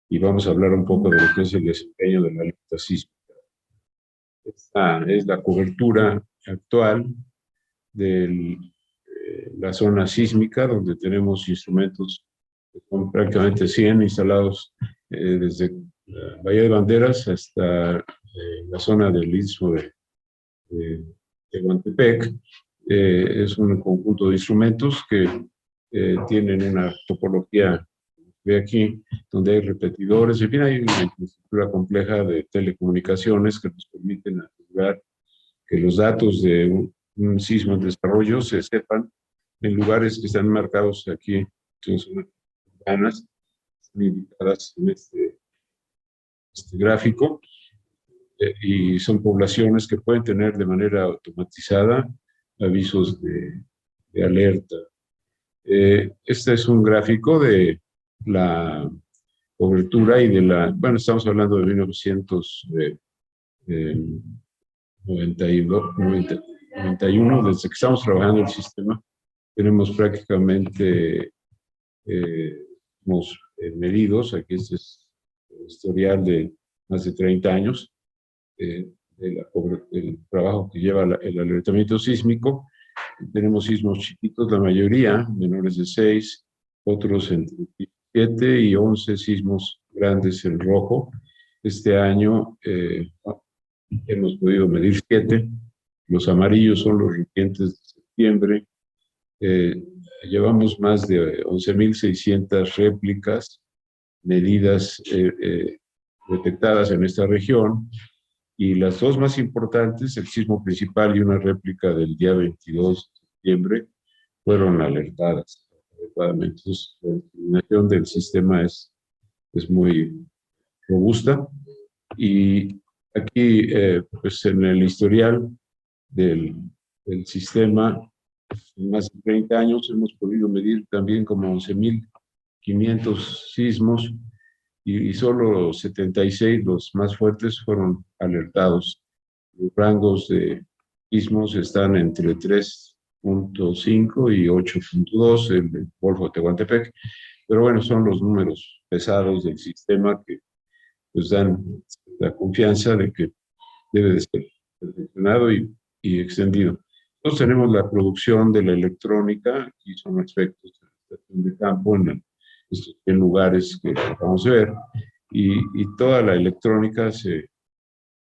y vamos a hablar un poco de lo que es el desempeño de la alerta sísmica. Esta es la cobertura actual de la zona sísmica, donde tenemos instrumentos que son prácticamente 100 instalados desde la Bahía de Banderas hasta la zona del Istmo de Tehuantepec. Es un conjunto de instrumentos que tienen una topología de aquí, donde hay repetidores, en fin, hay una infraestructura compleja de telecomunicaciones que nos permiten asegurar que los datos de un sismo en desarrollo se sepan en lugares que están marcados aquí, en zonas urbanas, están indicadas en este gráfico, y son poblaciones que pueden tener de manera automatizada avisos de alerta. Este es un gráfico de la cobertura y de la, bueno, estamos hablando de 1991, desde que estamos trabajando el sistema, tenemos prácticamente medidos, aquí este es el historial de más de 30 años, del trabajo que lleva el alertamiento sísmico. Tenemos sismos chiquitos, la mayoría, menores de 6, otros entre 7 y 11 sismos grandes en rojo. Este año hemos podido medir 7. Los amarillos son los recientes de septiembre. Llevamos más de 11.600 réplicas medidas detectadas en esta región, y las dos más importantes, el sismo principal y una réplica del día 22 de septiembre, fueron alertadas adecuadamente. Entonces, la discriminación del sistema es muy robusta, y aquí, pues en el historial del sistema, en más de 30 años hemos podido medir también como 11.500 500 sismos y solo 76, los más fuertes, fueron alertados. Los rangos de sismos están entre 3.5 y 8.2, el del Golfo de Tehuantepec, pero bueno, son los números pesados del sistema que pues dan la confianza de que debe de ser perfeccionado y extendido. Nosotros tenemos la producción de la electrónica, aquí son aspectos de la estación de campo en estos 100 lugares que vamos a ver, y toda la electrónica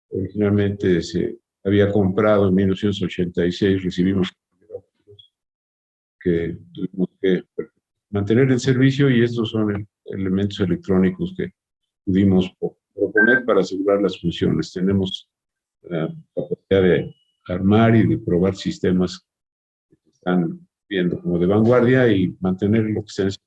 originalmente se había comprado en 1986, recibimos que tuvimos que mantener en servicio, y estos son elementos electrónicos que pudimos proponer para asegurar las funciones. Tenemos la capacidad de armar y de probar sistemas que están viendo como de vanguardia y mantener lo que está en servicio.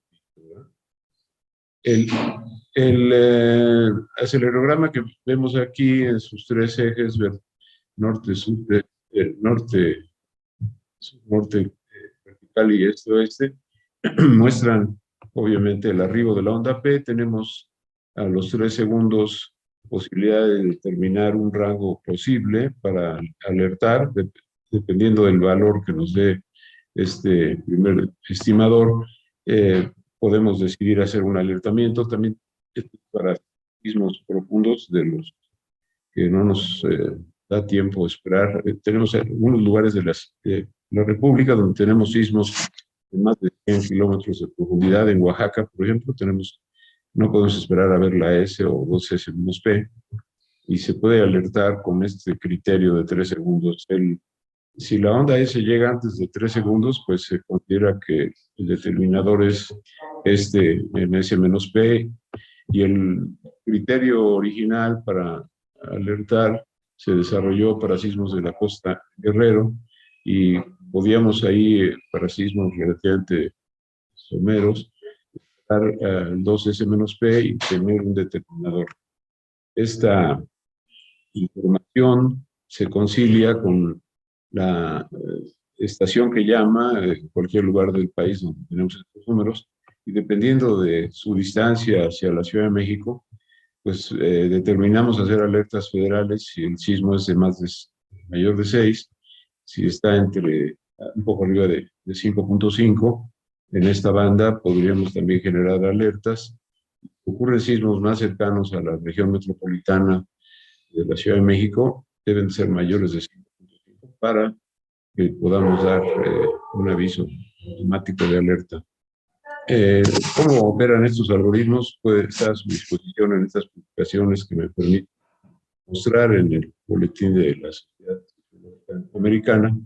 El acelerograma que vemos aquí en sus tres ejes, norte, sur, norte, vertical y este-oeste, muestran obviamente el arribo de la onda P. Tenemos a los 3 segundos posibilidad de determinar un rango posible para alertar, dependiendo del valor que nos dé este primer estimador. Podemos decidir hacer un alertamiento también para sismos profundos, de los que no nos da tiempo de esperar. Tenemos algunos lugares de la República donde tenemos sismos de más de 100 kilómetros de profundidad. En Oaxaca, por ejemplo, no podemos esperar a ver la S o 2S-P, y se puede alertar con este criterio de 3 segundos. Si la onda S llega antes de 3 segundos, pues se considera que el determinador es en S-P, y el criterio original para alertar se desarrolló para sismos de la costa Guerrero, y podíamos ahí, para sismos relativamente someros, dar el 2S-P y tener un determinador. Esta información se concilia con la estación que llama en cualquier lugar del país donde tenemos estos números, y dependiendo de su distancia hacia la Ciudad de México, pues determinamos hacer alertas federales si el sismo es mayor de 6, si está un poco arriba de 5.5, en esta banda podríamos también generar alertas. Ocurren sismos más cercanos a la región metropolitana de la Ciudad de México, deben ser mayores de 5.5 para que podamos dar un aviso automático de alerta. ¿Cómo operan estos algoritmos? Puede estar a su disposición en estas publicaciones que me permiten mostrar en el boletín de la Sociedad Americana.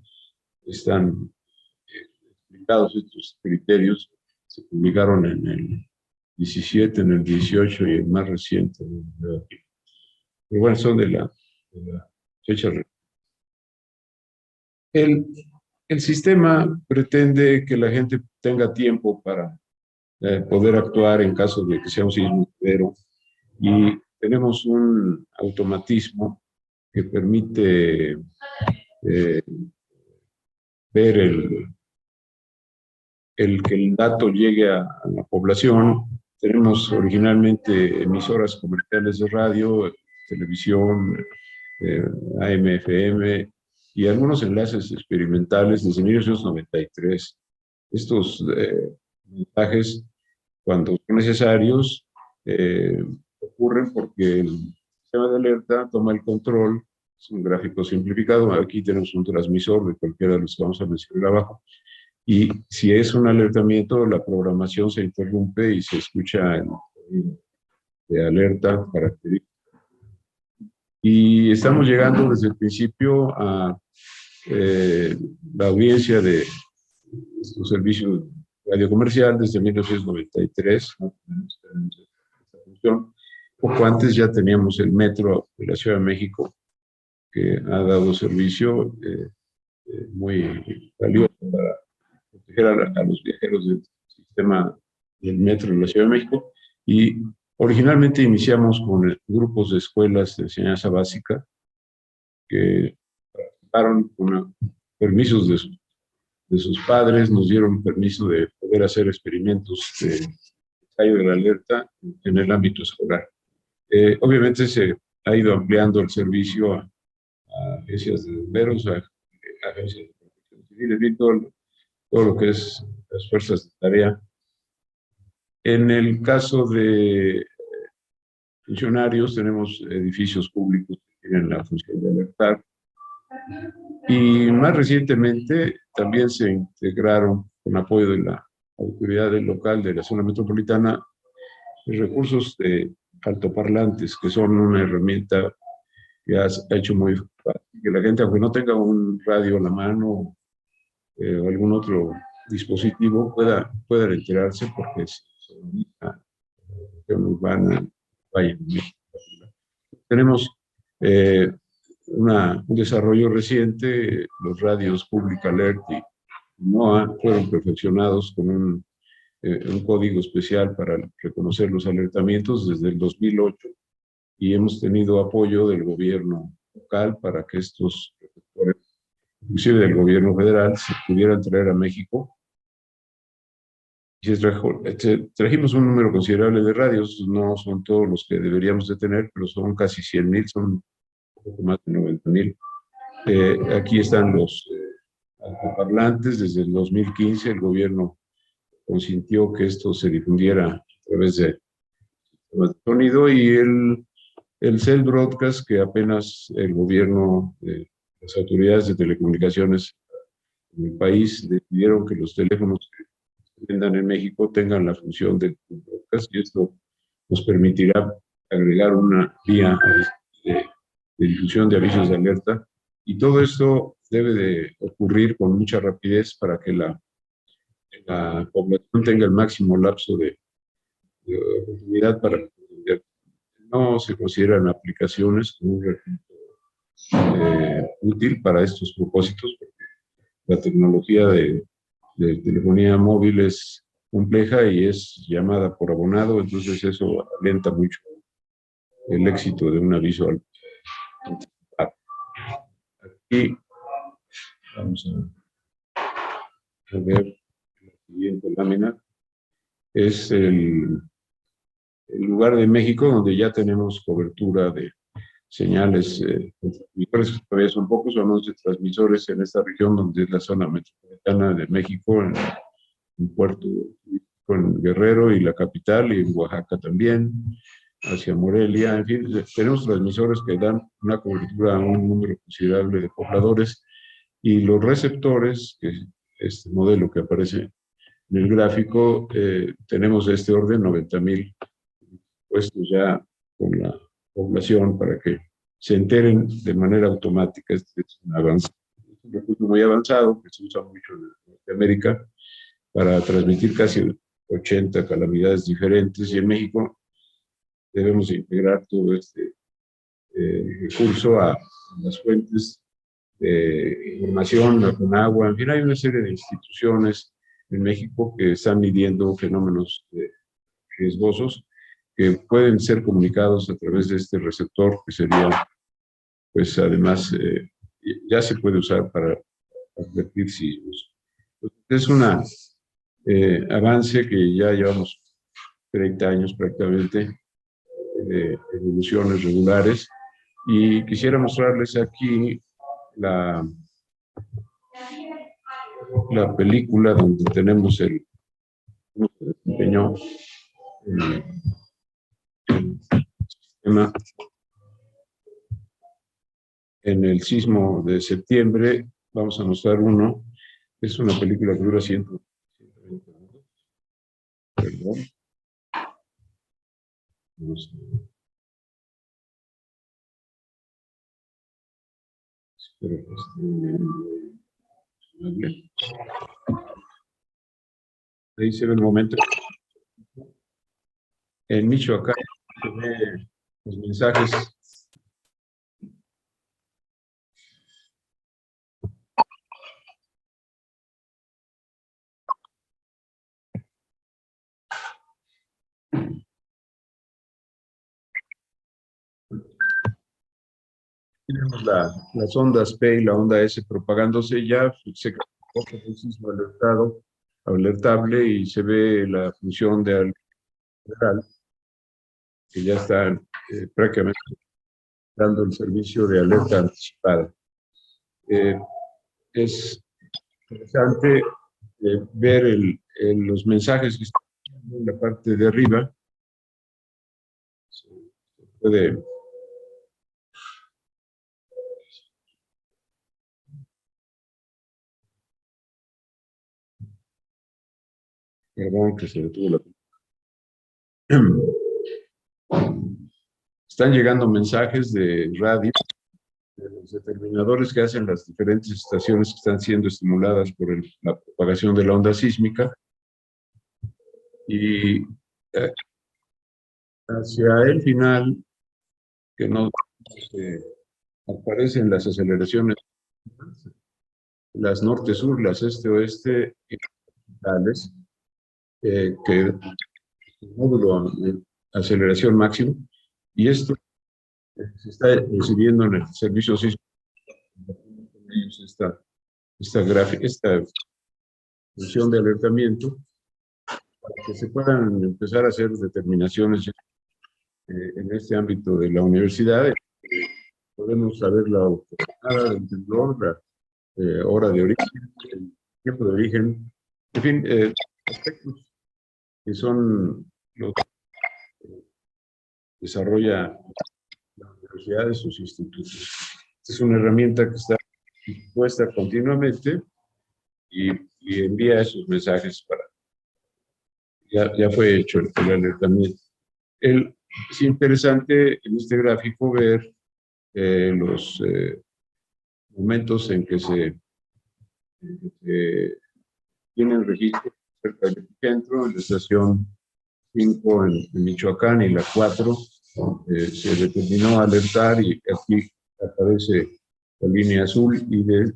Están explicados estos criterios, se publicaron en el 17, en el 18 y el más reciente. Pero bueno, son de la fecha. El sistema pretende que la gente tenga tiempo para poder actuar en caso de que sea un sismo severo, y tenemos un automatismo que permite ver que el dato llegue a la población. Tenemos originalmente emisoras comerciales de radio, televisión, AM, FM, y algunos enlaces experimentales desde 1993. Estos mensajes, cuando son necesarios, ocurren porque el sistema de alerta toma el control. Es un gráfico simplificado. Aquí tenemos un transmisor de cualquiera de los que vamos a mencionar abajo, y si es un alertamiento, la programación se interrumpe y se escucha el de alerta característica. Y estamos llegando desde el principio a la audiencia de estos servicios radio comercial desde 1993, ¿no? Esta función. Poco antes ya teníamos el metro de la Ciudad de México, que ha dado servicio muy valioso para proteger a los viajeros del sistema del metro de la Ciudad de México. Y originalmente iniciamos con grupos de escuelas de enseñanza básica que participaron con permisos de sus padres, nos dieron permiso de poder hacer experimentos de ensayo de la alerta en el ámbito escolar. Obviamente se ha ido ampliando el servicio a agencias de bomberos, a agencias de protección civil, y todo lo que es las fuerzas de tarea. En el caso de funcionarios, tenemos edificios públicos que tienen la función de alertar. Y más recientemente también se integraron, con apoyo de la autoridad del local de la zona metropolitana, recursos de altoparlantes, que son una herramienta que ha hecho muy fácil que la gente, aunque no tenga un radio a la mano o algún otro dispositivo, pueda enterarse, porque es una región urbana. Tenemos un desarrollo reciente. Los radios Public Alert y NOAA fueron perfeccionados con un código especial para reconocer los alertamientos desde el 2008, y hemos tenido apoyo del gobierno local para que estos receptores, inclusive del gobierno federal, se pudieran traer a México. Y trajimos un número considerable de radios. No son todos los que deberíamos de tener, pero son casi 100,000, son un poco más de 90,000. Aquí están los altoparlantes. Desde el 2015 el gobierno consintió que esto se difundiera a través de sonido, y el Cell Broadcast, que apenas el gobierno, las autoridades de telecomunicaciones en el país decidieron que los teléfonos que se vendan en México tengan la función de broadcast, y esto nos permitirá agregar una vía de difusión de avisos de alerta, y todo esto debe de ocurrir con mucha rapidez para que la población tenga el máximo lapso de oportunidad para responder. No se consideran aplicaciones como un recurso útil para estos propósitos, porque la tecnología de telefonía móvil es compleja y es llamada por abonado, entonces eso alenta mucho el éxito de un aviso. Aquí vamos a ver la siguiente lámina. Es el lugar de México donde ya tenemos cobertura de señales. Transmisores, que todavía son pocos, son 11 transmisores en esta región, donde es la zona metropolitana de México, en Puerto Rico, en Guerrero y la capital, y en Oaxaca también, hacia Morelia. En fin, tenemos transmisores que dan una cobertura a un número considerable de pobladores, y los receptores, que es este modelo que aparece en el gráfico, tenemos de este orden 90,000 puestos ya con la población para que se enteren de manera automática. Este es un avance, es un recurso muy avanzado que se usa mucho en Norteamérica para transmitir casi 80 calamidades diferentes, y en México debemos integrar todo este recurso a las fuentes de información, a Conagua. En fin, hay una serie de instituciones en México que están midiendo fenómenos riesgosos que pueden ser comunicados a través de este receptor, que sería, pues además, ya se puede usar para advertir sismos. Es un avance que ya llevamos 30 años prácticamente de evoluciones regulares, y quisiera mostrarles aquí la película donde tenemos cómo se desempeñó el sistema en el sismo de septiembre. Vamos a mostrar uno. Es una película que dura 120 minutos. Perdón. Espero que esté. Ahí se ve el momento. En Michoacán se ve los mensajes. Tenemos las ondas P y la onda S propagándose. Ya se creó el sismo alertable, y se ve la función de federal, que ya está prácticamente dando el servicio de alerta anticipada. Es interesante ver los mensajes que están en la parte de arriba. Se puede perdón que se detuvo Están llegando mensajes de radio de los determinadores que hacen las diferentes estaciones que están siendo estimuladas por la propagación de la onda sísmica. Y hacia el final, que no aparecen las aceleraciones, las norte-sur, las este-oeste y tales, que el módulo de aceleración máximo, y esto se está recibiendo en el servicio sísmico. Esta función de alertamiento para que se puedan empezar a hacer determinaciones en este ámbito de la universidad. Podemos saber la coordenada del temblor, la hora de origen, el tiempo de origen, en fin, aspectos que son los que desarrolla la universidad de sus institutos. Esta es una herramienta que está dispuesta continuamente y envía esos mensajes para... Ya fue hecho el alertamiento. Es interesante en este gráfico ver los momentos en que se tienen registro cerca del centro, en la estación 5 en Michoacán y la 4 se determinó alertar y aquí aparece la línea azul y del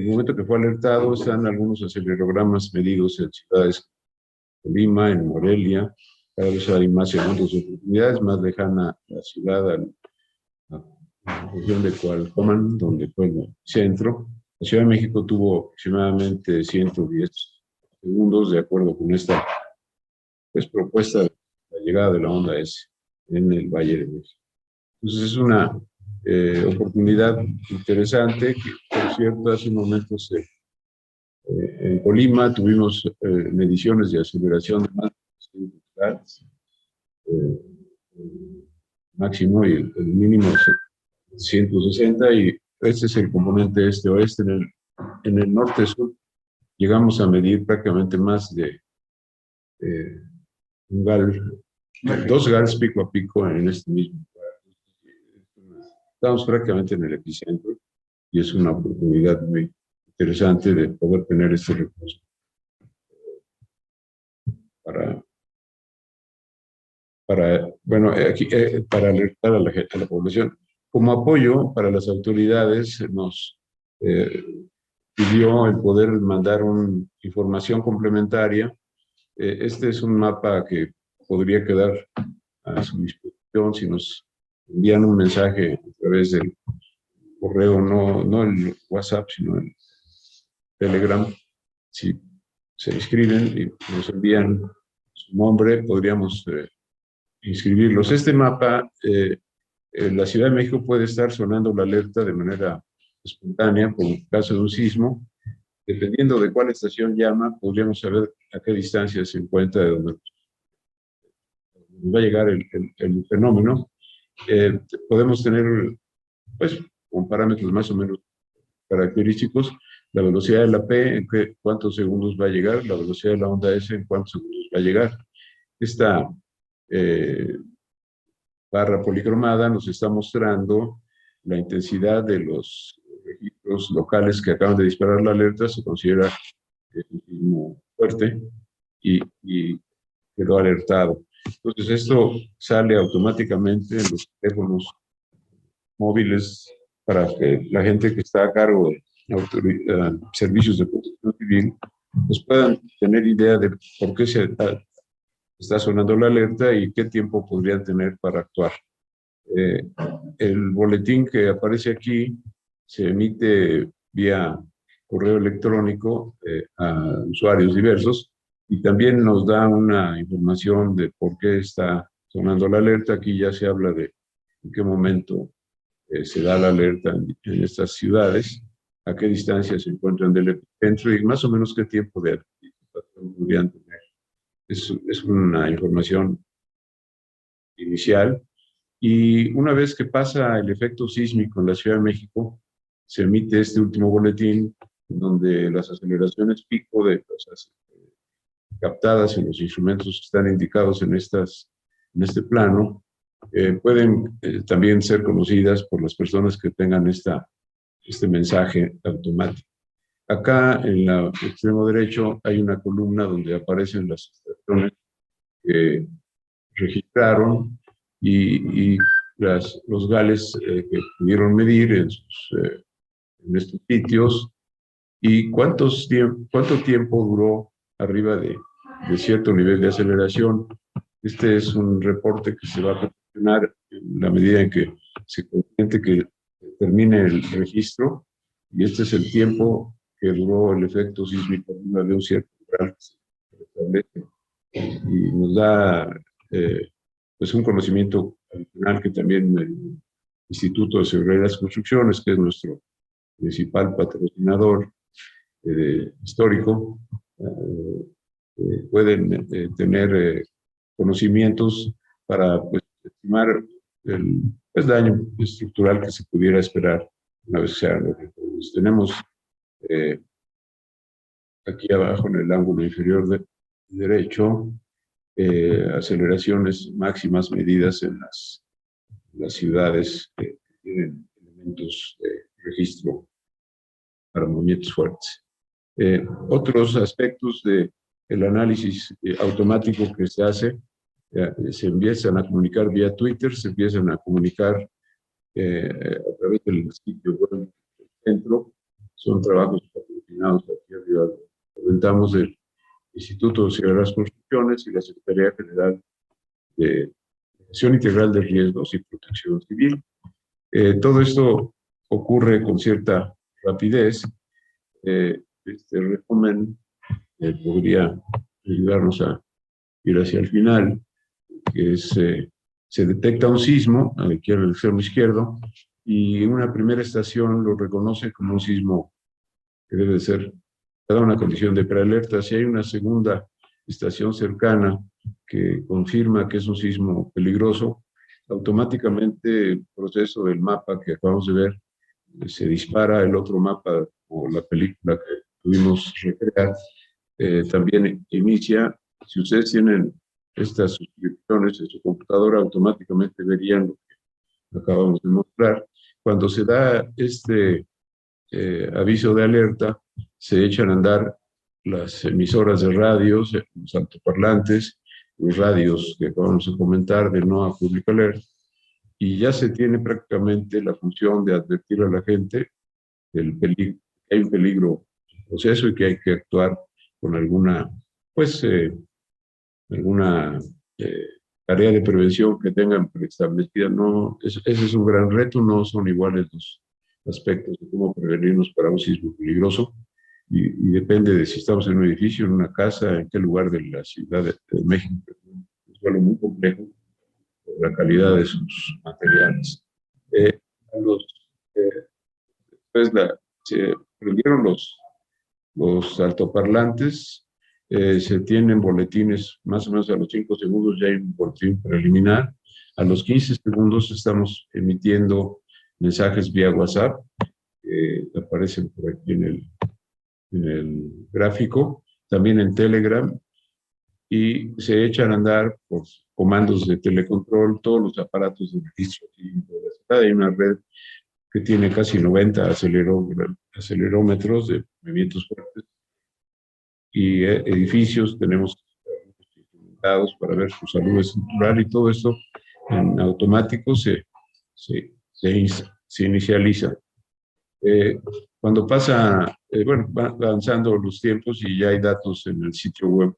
momento que fue alertado están algunos acelerogramas medidos en ciudades de Lima, en Morelia, cada vez hay más segundos de oportunidades, más lejana la ciudad a la región de Cualcomán, donde fue el centro. La Ciudad de México tuvo aproximadamente 110 segundos, de acuerdo con esta propuesta de la llegada de la onda S en el Valle de México. Entonces es una oportunidad interesante que, por cierto, hace un momento en Colima tuvimos mediciones de aceleración de más de 100 grados, máximo y el mínimo 160, y este es el componente este-oeste. En el norte-sur llegamos a medir prácticamente más de un GAL, 2 GALs pico a pico en este mismo lugar. Estamos prácticamente en el epicentro y es una oportunidad muy interesante de poder tener este recurso para alertar a la población. Como apoyo para las autoridades, nos pidió el poder mandar una información complementaria. Este es un mapa que podría quedar a su disposición si nos envían un mensaje a través del correo, no el WhatsApp, sino el Telegram. Si se inscriben y nos envían su nombre, podríamos inscribirlos. Este mapa, en la Ciudad de México puede estar sonando la alerta de manera espontánea, por el caso de un sismo. Dependiendo de cuál estación llama, podríamos saber a qué distancia se encuentra de donde va a llegar el fenómeno. Podemos tener, pues, con parámetros más o menos característicos, la velocidad de la P, en cuántos segundos va a llegar, la velocidad de la onda S, en cuántos segundos va a llegar. Esta barra policromada nos está mostrando la intensidad de los registros locales que acaban de disparar la alerta. Se considera un sismo fuerte y quedó alertado. Entonces esto sale automáticamente en los teléfonos móviles para que la gente que está a cargo de servicios de protección civil pues puedan tener idea de por qué se está sonando la alerta y qué tiempo podrían tener para actuar. El boletín que aparece aquí se emite vía correo electrónico a usuarios diversos y también nos da una información de por qué está sonando la alerta. Aquí ya se habla de en qué momento se da la alerta en estas ciudades, a qué distancia se encuentran del epicentro y más o menos qué tiempo de anticipación podrían tener. Es una información inicial, y una vez que pasa el efecto sísmico en la Ciudad de México, se emite este último boletín donde las aceleraciones pico de cosas captadas en los instrumentos que están indicados en este plano pueden también ser conocidas por las personas que tengan este mensaje automático. Acá en el extremo derecho hay una columna donde aparecen las estaciones que registraron y los GALES que pudieron medir en estos sitios y cuánto tiempo duró arriba de cierto nivel de aceleración. Este es un reporte que se va a proporcionar en la medida en que se consiente que termine el registro, y este es el tiempo que duró el efecto sísmico arriba de un cierto grado que se establece, y nos da pues un conocimiento adicional que también el Instituto de Seguridad de las Construcciones, que es nuestro principal patrocinador histórico, pueden tener conocimientos para pues, estimar el daño estructural que se pudiera esperar una vez que se hagan los recorridos. Tenemos aquí abajo en el ángulo inferior derecho aceleraciones máximas medidas en las ciudades que tienen elementos de registro para movimientos fuertes. Otros aspectos del análisis automático que se hace, se empiezan a comunicar vía Twitter, se empiezan a comunicar a través del sitio web del centro. Son trabajos patrocinados aquí arriba. Comentamos del Instituto de Seguridad de las Construcciones y la Secretaría General de Gestión Integral de Riesgos y Protección Civil. Todo esto ocurre con cierta rapidez. Este resumen podría ayudarnos a ir hacia el final, que es, se detecta un sismo aquí al extremo izquierdo, y una primera estación lo reconoce como un sismo que debe ser dada una condición de prealerta. Si hay una segunda estación cercana que confirma que es un sismo peligroso, automáticamente el proceso del mapa que acabamos de ver se dispara. El otro mapa o la película que pudimos recrear también inicia. Si ustedes tienen estas suscripciones en su computadora, automáticamente verían lo que acabamos de mostrar. Cuando se da este aviso de alerta, se echan a andar las emisoras de radios, los altoparlantes, los radios que acabamos de comentar de NOAA Public Alert, y ya se tiene prácticamente la función de advertir a la gente del peligro, que hay un peligro en proceso y que hay que actuar con alguna, pues, alguna tarea de prevención que tengan preestablecida. No, ese es un gran reto, no son iguales los aspectos de cómo prevenirnos para un sismo peligroso, y depende de si estamos en un edificio, en una casa, en qué lugar de la Ciudad de México. Es algo muy complejo por la calidad de sus materiales. Después se prendieron los altoparlantes, se tienen boletines más o menos a los 5 segundos, ya hay un boletín preliminar. A los 15 segundos estamos emitiendo mensajes vía WhatsApp, que aparecen por aquí en el gráfico, también en Telegram, y se echan a andar por comandos de telecontrol todos los aparatos de registro de la ciudad. Hay una red que tiene casi 90 acelerómetros de movimientos fuertes, y edificios tenemos instrumentados para ver su salud estructural, y todo esto en automático se inicializa. Cuando pasa, bueno, van avanzando los tiempos y ya hay datos en el sitio web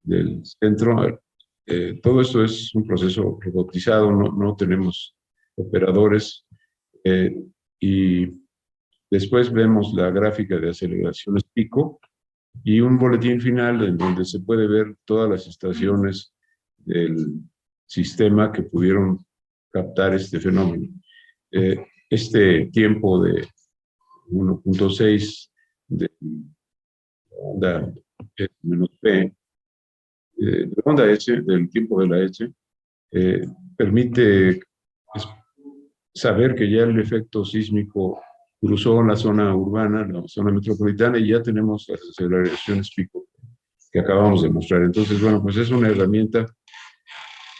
del centro. Todo esto es un proceso robotizado, no tenemos operadores, y después vemos la gráfica de aceleraciones pico, y un boletín final en donde se puede ver todas las estaciones del sistema que pudieron captar este fenómeno. Este tiempo de 1.6 de onda menos P, de onda S, del tiempo de la S, permite saber que ya el efecto sísmico cruzó la zona urbana, la zona metropolitana, y ya tenemos las aceleraciones pico que acabamos de mostrar. Entonces, bueno, pues es una herramienta.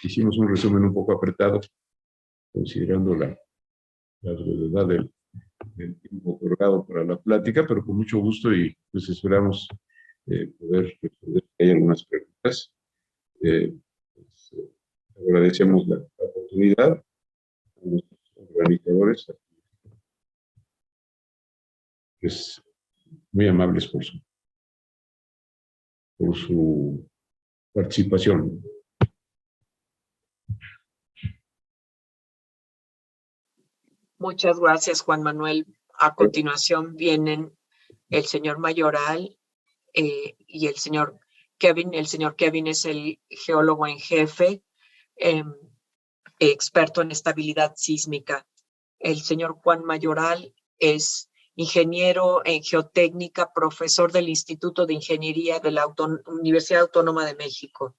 Hicimos un resumen un poco apretado, considerando la brevedad del tiempo otorgado para la plática, pero con mucho gusto, y pues esperamos poder responder. Hay algunas preguntas. Pues, agradecemos la oportunidad a los organizadores, pues, muy amables por su participación. Muchas gracias, Juan Manuel. A continuación vienen el señor Mayoral y el señor Kevin. El señor Kevin es el geólogo en jefe, experto en estabilidad sísmica. El señor Juan Mayoral es ingeniero en geotécnica, profesor del Instituto de Ingeniería de la Universidad Autónoma de México.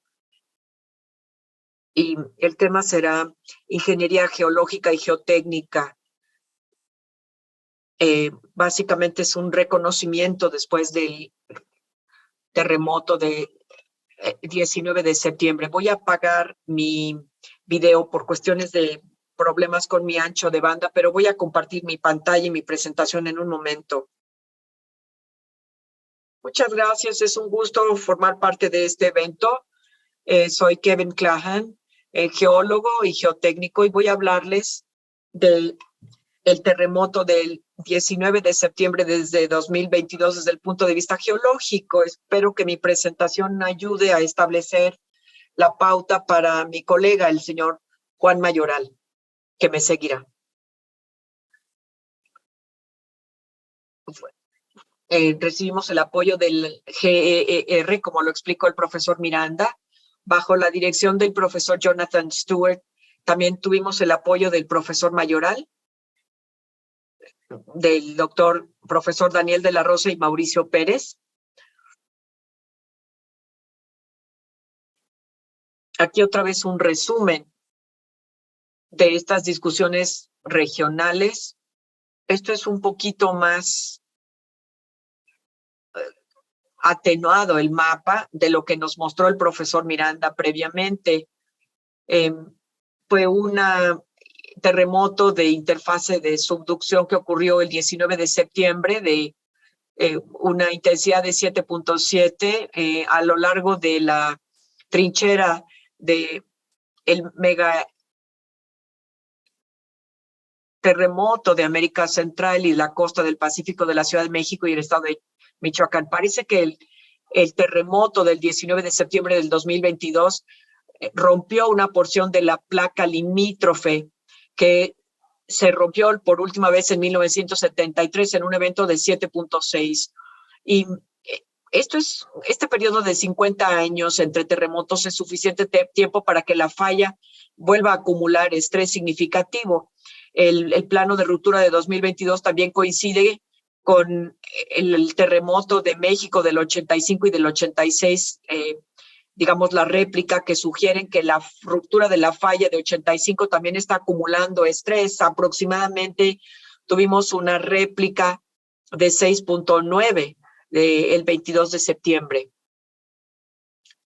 Y el tema será ingeniería geológica y geotécnica. Básicamente es un reconocimiento después del terremoto de 19 de septiembre. Voy a apagar mi video por cuestiones de problemas con mi ancho de banda, pero voy a compartir mi pantalla y mi presentación en un momento. Muchas gracias, es un gusto formar parte de este evento. Soy Kevin Clahan, geólogo y geotécnico, y voy a hablarles del terremoto del 19 de septiembre desde 2022 desde el punto de vista geológico. Espero que mi presentación ayude a establecer la pauta para mi colega, el señor Juan Mayoral, que me seguirá. Recibimos el apoyo del GER, como lo explicó el profesor Miranda, bajo la dirección del profesor Jonathan Stewart. También tuvimos el apoyo del profesor Mayoral, del doctor profesor Daniel de la Rosa y Mauricio Pérez. Aquí otra vez un resumen de estas discusiones regionales. Esto es un poquito más atenuado el mapa de lo que nos mostró el profesor Miranda previamente. Fue un terremoto de interfase de subducción que ocurrió el 19 de septiembre de una intensidad de 7.7 a lo largo de la trinchera de el mega terremoto de América Central y la costa del Pacífico de la Ciudad de México y el estado de Michoacán. Parece que el terremoto del 19 de septiembre del 2022 rompió una porción de la placa limítrofe que se rompió por última vez en 1973 en un evento de 7.6. Y este periodo de 50 años entre terremotos es suficiente tiempo para que la falla vuelva a acumular estrés significativo. El plano de ruptura de 2022 también coincide con el terremoto de México del 85 y del 86, digamos, la réplica que sugieren que la ruptura de la falla de 85 también está acumulando estrés. Aproximadamente tuvimos una réplica de 6.9 el 22 de septiembre.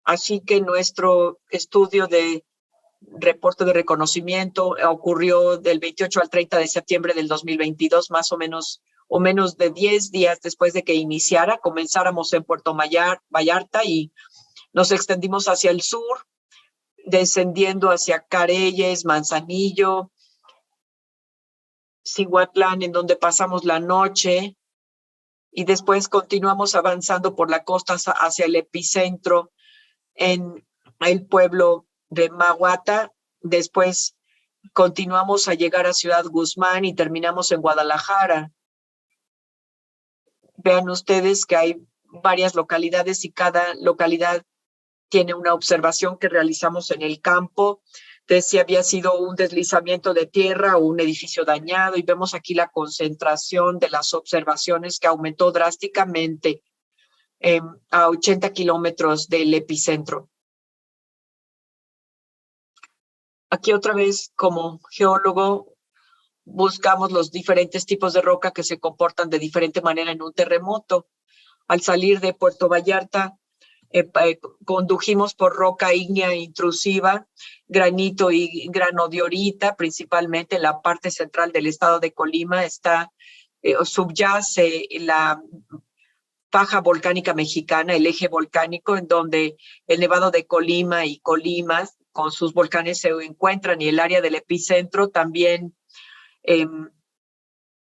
Así que nuestro estudio de reporte de reconocimiento ocurrió del 28 al 30 de septiembre del 2022, más o menos, o menos de 10 días después de que comenzáramos en Puerto Vallarta y nos extendimos hacia el sur, descendiendo hacia Careyes, Manzanillo, Cihuatlán, en donde pasamos la noche, y después continuamos avanzando por la costa hacia el epicentro en el pueblo de Mahuata. Después continuamos a llegar a Ciudad Guzmán y terminamos en Guadalajara. Vean ustedes que hay varias localidades y cada localidad tiene una observación que realizamos en el campo de si había sido un deslizamiento de tierra o un edificio dañado, y vemos aquí la concentración de las observaciones que aumentó drásticamente a 80 kilómetros del epicentro. Aquí otra vez, como geólogo, buscamos los diferentes tipos de roca que se comportan de diferente manera en un terremoto. Al salir de Puerto Vallarta, condujimos por roca ígnea intrusiva, granito y granodiorita, principalmente en la parte central del estado de Colima. Subyace la faja volcánica mexicana, el eje volcánico, en donde el Nevado de Colima y Colima con sus volcanes se encuentran, y el área del epicentro también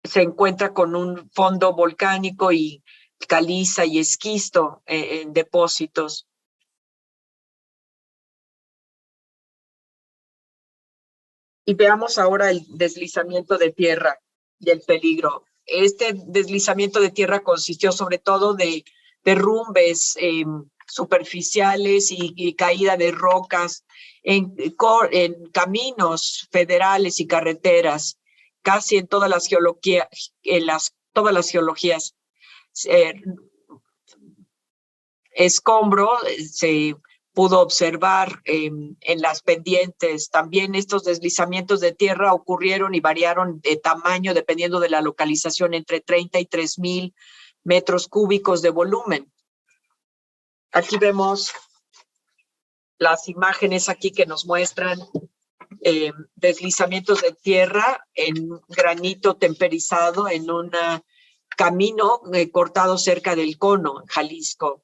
se encuentra con un fondo volcánico y caliza y esquisto en depósitos. Y veamos ahora el deslizamiento de tierra y el peligro. Este deslizamiento de tierra consistió sobre todo de derrumbes superficiales y caída de rocas en caminos federales y carreteras, casi en todas las geologías, escombro se pudo observar en las pendientes. También estos deslizamientos de tierra ocurrieron y variaron de tamaño dependiendo de la localización, entre 30 y 3,000 metros cúbicos de volumen. Aquí vemos las imágenes aquí que nos muestran deslizamientos de tierra en granito temperizado en un camino cortado cerca del Cono, en Jalisco.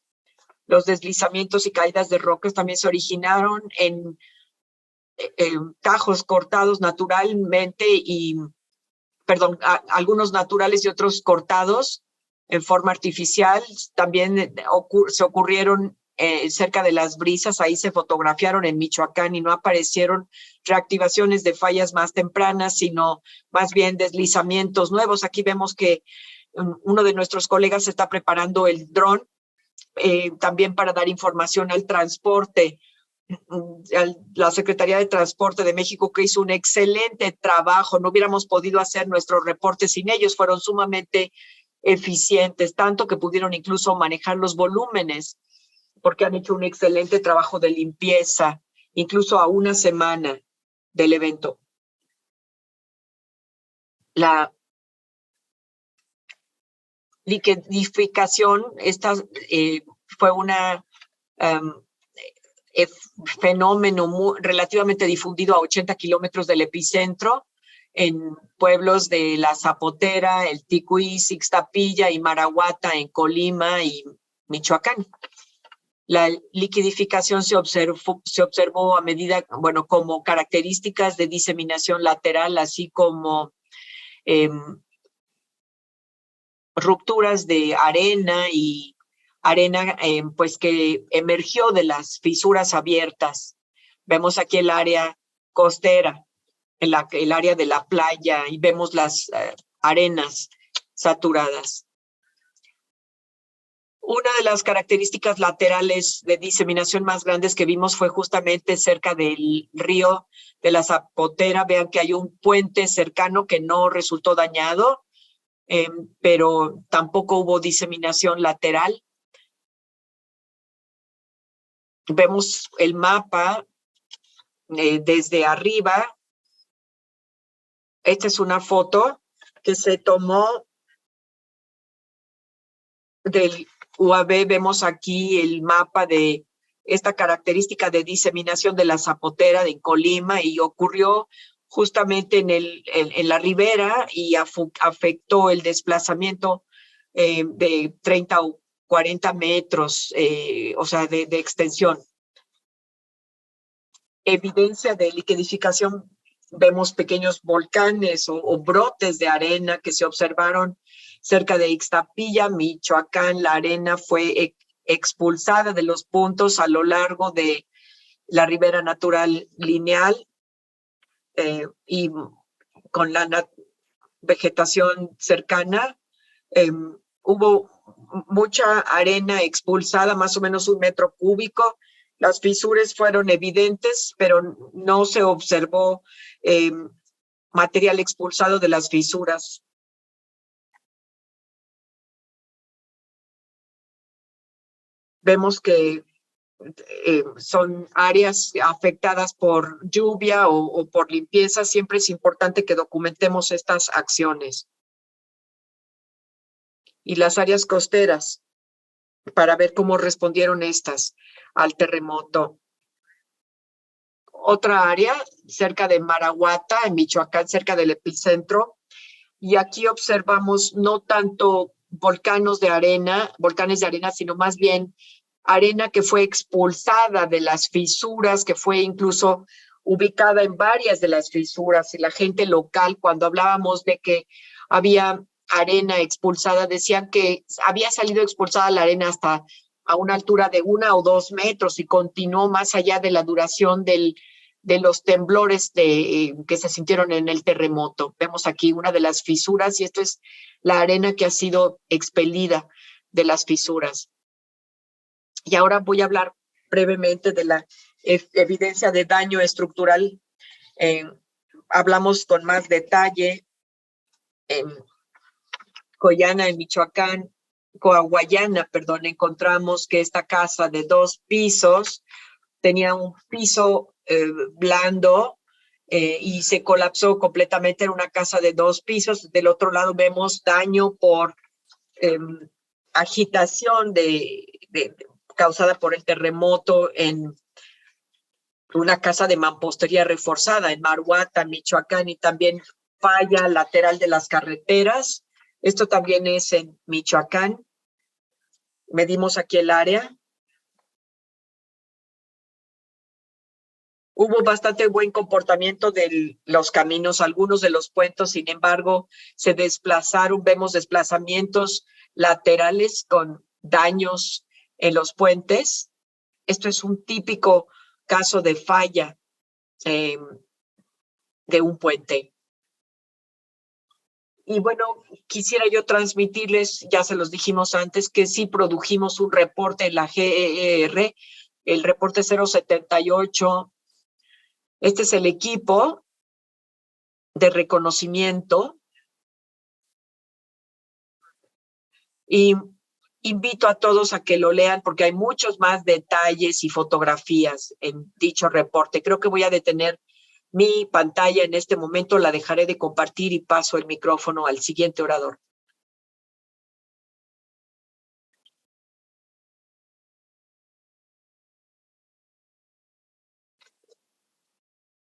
Los deslizamientos y caídas de rocas también se originaron en tajos cortados naturalmente algunos naturales y otros cortados en forma artificial. También se ocurrieron cerca de las brisas, ahí se fotografiaron en Michoacán, y no aparecieron reactivaciones de fallas más tempranas, sino más bien deslizamientos nuevos. Aquí vemos que uno de nuestros colegas está preparando el dron también para dar información al transporte. La Secretaría de Transporte de México, que hizo un excelente trabajo. No hubiéramos podido hacer nuestros reportes sin ellos. Fueron sumamente eficientes, tanto que pudieron incluso manejar los volúmenes, porque han hecho un excelente trabajo de limpieza, incluso a una semana del evento. La liquedificación, fue una fenómeno relativamente difundido a 80 kilómetros del epicentro, en pueblos de La Zapotera, El Ticuí, Ixtapilla y Marahuata, en Colima y Michoacán. La liquidificación se observó a medida, como características de diseminación lateral, así como rupturas de arena pues que emergió de las fisuras abiertas. Vemos aquí el área costera, el área de la playa, y vemos las arenas saturadas. Una de las características laterales de diseminación más grandes que vimos fue justamente cerca del río de la Zapotera. Vean que hay un puente cercano que no resultó dañado, pero tampoco hubo diseminación lateral. Vemos el mapa desde arriba. Esta es una foto que se tomó del UAB. Vemos aquí el mapa de esta característica de diseminación de la Zapotera de Colima, y ocurrió justamente en la ribera y afectó el desplazamiento de 30 o 40 metros, o sea, de extensión. Evidencia de liquidificación, vemos pequeños volcanes o brotes de arena que se observaron cerca de Ixtapilla, Michoacán. La arena fue expulsada de los puntos a lo largo de la ribera natural lineal, y con la vegetación cercana. Hubo mucha arena expulsada, más o menos 1 metro cúbico. Las fisuras fueron evidentes, pero no se observó material expulsado de las fisuras. Vemos que son áreas afectadas por lluvia o por limpieza. Siempre es importante que documentemos estas acciones. Y las áreas costeras, para ver cómo respondieron estas al terremoto. Otra área cerca de Marahuata, en Michoacán, cerca del epicentro. Y aquí observamos no tanto volcanes de arena, sino más bien arena que fue expulsada de las fisuras, que fue incluso ubicada en varias de las fisuras. Y la gente local, cuando hablábamos de que había arena expulsada, decían que había salido expulsada la arena hasta a una altura de 1 o 2 metros y continuó más allá de la duración de los temblores que se sintieron en el terremoto. Vemos aquí una de las fisuras y esto es la arena que ha sido expelida de las fisuras. Y ahora voy a hablar brevemente de la evidencia de daño estructural. Hablamos con más detalle en Coahuayana, en Michoacán, encontramos que esta casa de 2 pisos tenía un piso blando y se colapsó completamente. Era una casa de 2 pisos. Del otro lado vemos daño por agitación causada por el terremoto en una casa de mampostería reforzada en Marahuata, Michoacán, y también falla lateral de las carreteras. Esto también es en Michoacán. Medimos aquí el área. Hubo bastante buen comportamiento de los caminos, algunos de los puentes, sin embargo, se desplazaron. Vemos desplazamientos laterales con daños en los puentes. Esto es un típico caso de falla de un puente. Y bueno, quisiera yo transmitirles, ya se los dijimos antes, que sí produjimos un reporte en la GER, el reporte 078. Este es el equipo de reconocimiento. Y invito a todos a que lo lean porque hay muchos más detalles y fotografías en dicho reporte. Creo que voy a detener mi pantalla en este momento, la dejaré de compartir y paso el micrófono al siguiente orador.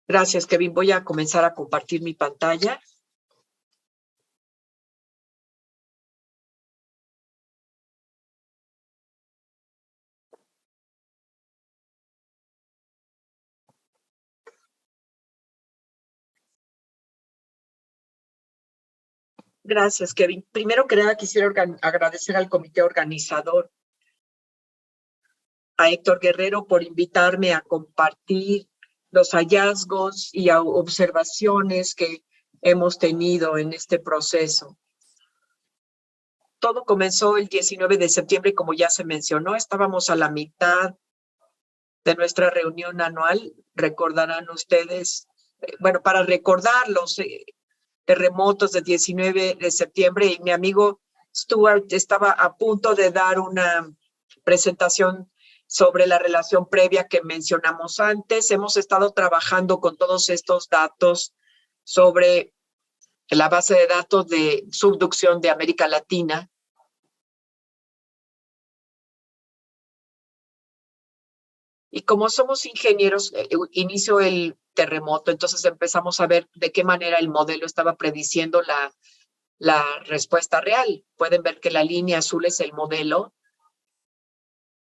Gracias, Kevin. Voy a comenzar a compartir mi pantalla. Gracias, Kevin. Primero que nada, quisiera agradecer al comité organizador, a Héctor Guerrero, por invitarme a compartir los hallazgos y observaciones que hemos tenido en este proceso. Todo comenzó el 19 de septiembre, como ya se mencionó. Estábamos a la mitad de nuestra reunión anual. Recordarán ustedes, bueno, para recordar los terremotos del 19 de septiembre, y mi amigo Stuart estaba a punto de dar una presentación sobre la relación previa que mencionamos antes. Hemos estado trabajando con todos estos datos sobre la base de datos de subducción de América Latina. Y como somos ingenieros, inició el terremoto, entonces empezamos a ver de qué manera el modelo estaba prediciendo la respuesta real. Pueden ver que la línea azul es el modelo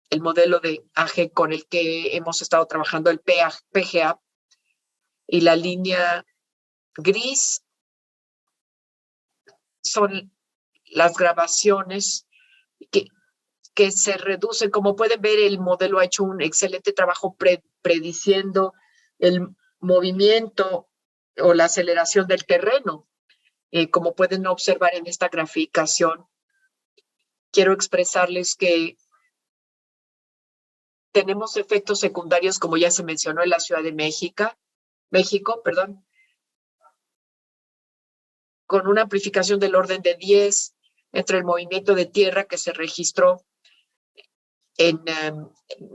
de AG con el que hemos estado trabajando, el PGA, y la línea gris son las grabaciones que se reducen. Como pueden ver, el modelo ha hecho un excelente trabajo prediciendo el movimiento o la aceleración del terreno, como pueden observar en esta graficación. quiero expresarles que tenemos efectos secundarios, como ya se mencionó en la Ciudad de México, con una amplificación del orden de 10 entre el movimiento de tierra que se registró en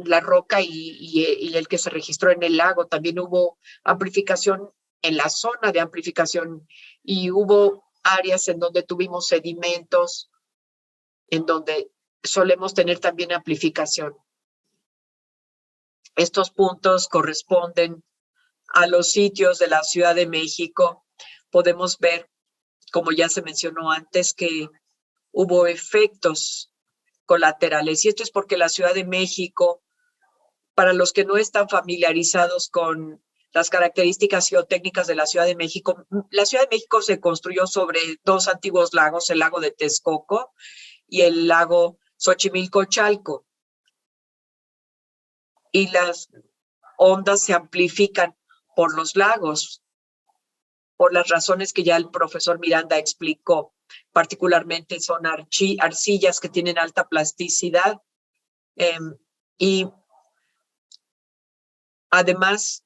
la roca y el que se registró en el lago. También hubo amplificación en la zona de amplificación y hubo áreas en donde tuvimos sedimentos, en donde solemos tener también amplificación. Estos puntos corresponden a los sitios de la Ciudad de México. Podemos ver, como ya se mencionó antes, que hubo efectos colaterales. Y esto es porque la Ciudad de México, para los que no están familiarizados con las características geotécnicas de la Ciudad de México se construyó sobre dos antiguos lagos, el lago de Texcoco y el lago Xochimilco-Chalco. Y las ondas se amplifican por los lagos, por las razones que ya el profesor Miranda explicó. Particularmente son arcillas que tienen alta plasticidad y además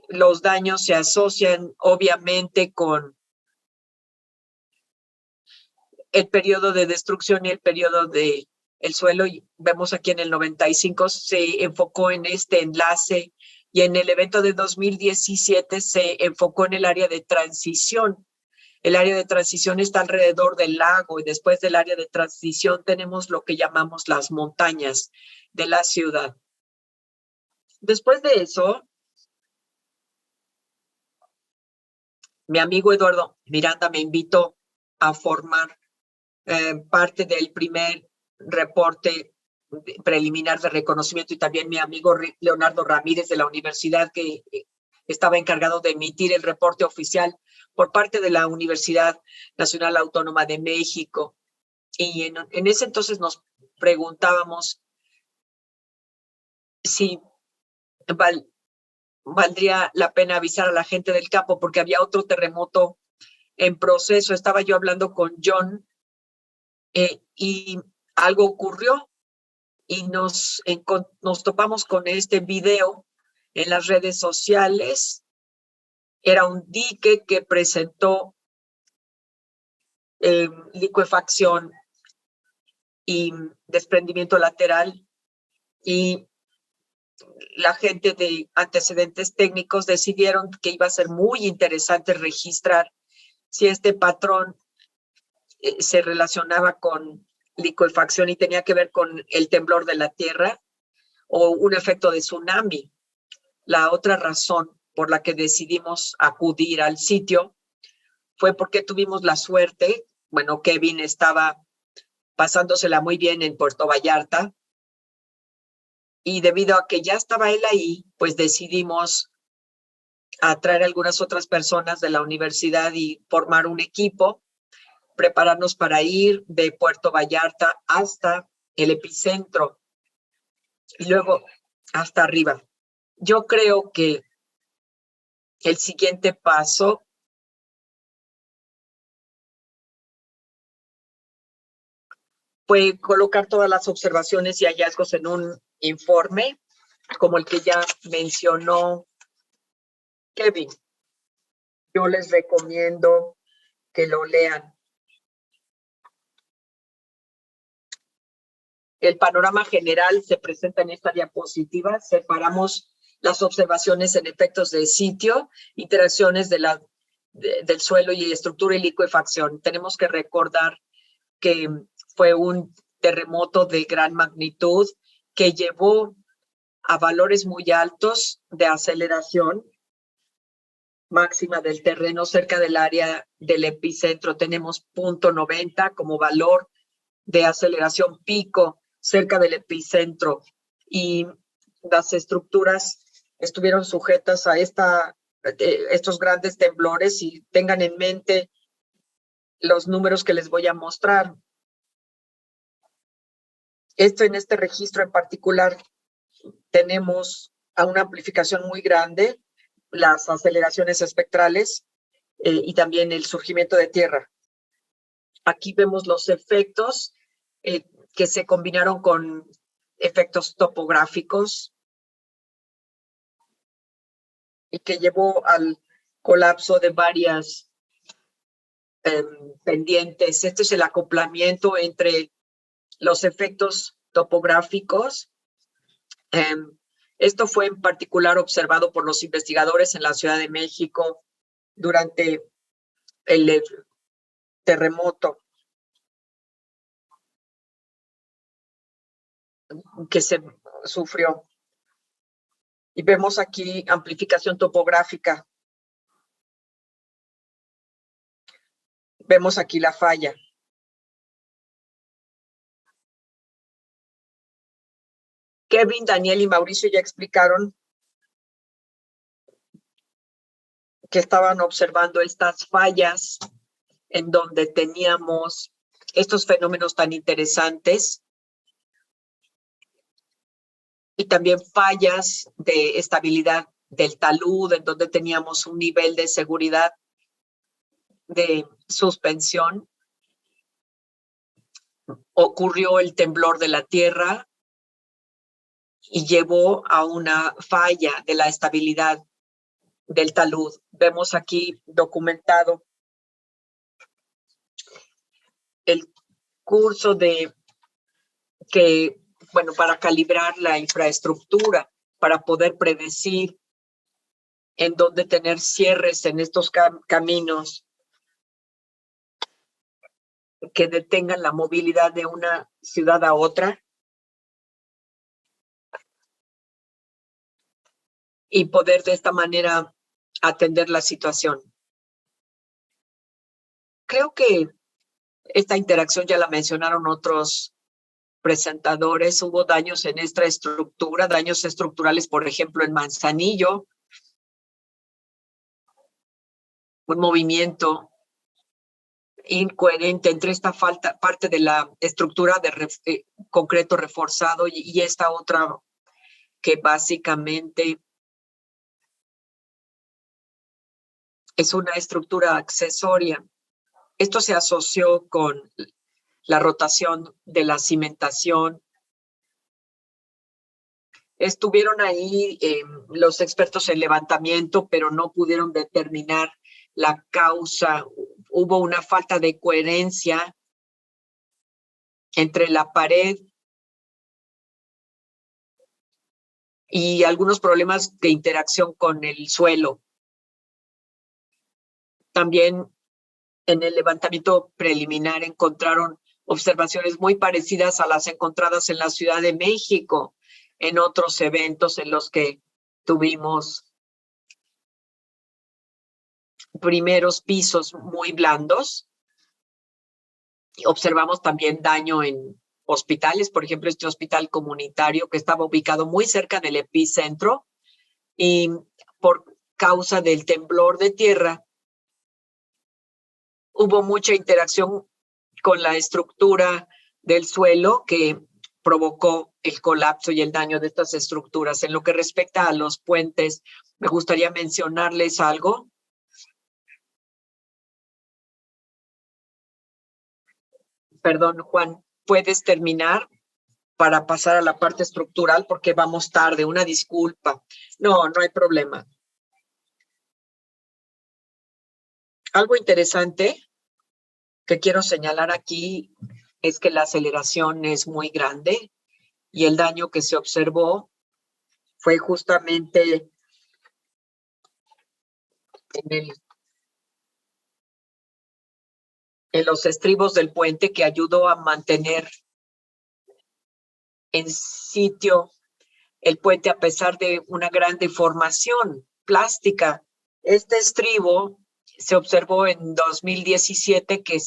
los daños se asocian obviamente con el periodo de destrucción y el periodo de el suelo. Y vemos aquí en el 95 se enfocó en este enlace y en el evento de 2017 se enfocó en el área de transición. El área de transición está alrededor del lago y después del área de transición tenemos lo que llamamos las montañas de la ciudad. Después de eso, mi amigo Eduardo Miranda me invitó a formar parte del primer reporte preliminar de reconocimiento y también mi amigo Leonardo Ramírez de la universidad que estaba encargado de emitir el reporte oficial por parte de la Universidad Nacional Autónoma de México. Y en ese entonces nos preguntábamos si valdría la pena avisar a la gente del campo porque había otro terremoto en proceso. Estaba yo hablando con John y algo ocurrió y nos topamos con este video en las redes sociales. Era un dique que presentó licuefacción y desprendimiento lateral y la gente de antecedentes técnicos decidieron que iba a ser muy interesante registrar si este patrón se relacionaba con licuefacción y tenía que ver con el temblor de la tierra o un efecto de tsunami. La otra razón por la que decidimos acudir al sitio fue porque tuvimos la suerte, bueno, Kevin estaba pasándosela muy bien en Puerto Vallarta y debido a que ya estaba él ahí, pues decidimos atraer a algunas otras personas de la universidad y formar un equipo, prepararnos para ir de Puerto Vallarta hasta el epicentro y luego hasta arriba. Yo creo que el siguiente paso fue colocar todas las observaciones y hallazgos en un informe, como el que ya mencionó Kevin. Yo les recomiendo que lo lean. El panorama general se presenta en esta diapositiva. Separamos las observaciones en efectos de sitio, interacciones del suelo y estructura y licuefacción. Tenemos que recordar que fue un terremoto de gran magnitud que llevó a valores muy altos de aceleración máxima del terreno cerca del área del epicentro. Tenemos 0.90 como valor de aceleración pico cerca del epicentro y las estructuras estuvieron sujetas a estos grandes temblores y tengan en mente los números que les voy a mostrar. En este registro en particular tenemos a una amplificación muy grande, las aceleraciones espectrales y también el surgimiento de tierra. Aquí vemos los efectos que se combinaron con efectos topográficos y que llevó al colapso de varias pendientes. Este es el acoplamiento entre los efectos topográficos. Esto fue en particular observado por los investigadores en la Ciudad de México durante el terremoto que se sufrió. Y vemos aquí amplificación topográfica. Vemos aquí la falla. Kevin, Daniel y Mauricio ya explicaron que estaban observando estas fallas en donde teníamos estos fenómenos tan interesantes y también fallas de estabilidad del talud, en donde teníamos un nivel de seguridad de suspensión. Ocurrió el temblor de la tierra y llevó a una falla de la estabilidad del talud. Vemos aquí documentado el curso para calibrar la infraestructura, para poder predecir en dónde tener cierres en estos caminos que detengan la movilidad de una ciudad a otra y poder de esta manera atender la situación. Creo que esta interacción ya la mencionaron otros presentadores. Hubo daños en esta estructura, daños estructurales, por ejemplo, en Manzanillo, un movimiento incoherente entre esta parte de la estructura de concreto reforzado y esta otra que básicamente es una estructura accesoria. Esto se asoció con la rotación de la cimentación. Estuvieron ahí los expertos en levantamiento, pero no pudieron determinar la causa. Hubo una falta de coherencia entre la pared y algunos problemas de interacción con el suelo. También en el levantamiento preliminar encontraron observaciones muy parecidas a las encontradas en la Ciudad de México, en otros eventos en los que tuvimos primeros pisos muy blandos. Observamos también daño en hospitales, por ejemplo, este hospital comunitario que estaba ubicado muy cerca del epicentro y por causa del temblor de tierra hubo mucha interacción con la estructura del suelo que provocó el colapso y el daño de estas estructuras. En lo que respecta a los puentes, me gustaría mencionarles algo. Perdón, Juan, ¿puedes terminar para pasar a la parte estructural? Porque vamos tarde, una disculpa. No hay problema. Algo interesante que quiero señalar aquí es que la aceleración es muy grande y el daño que se observó fue justamente en los estribos del puente, que ayudó a mantener en sitio el puente a pesar de una gran deformación plástica. Este estribo se observó en 2017 que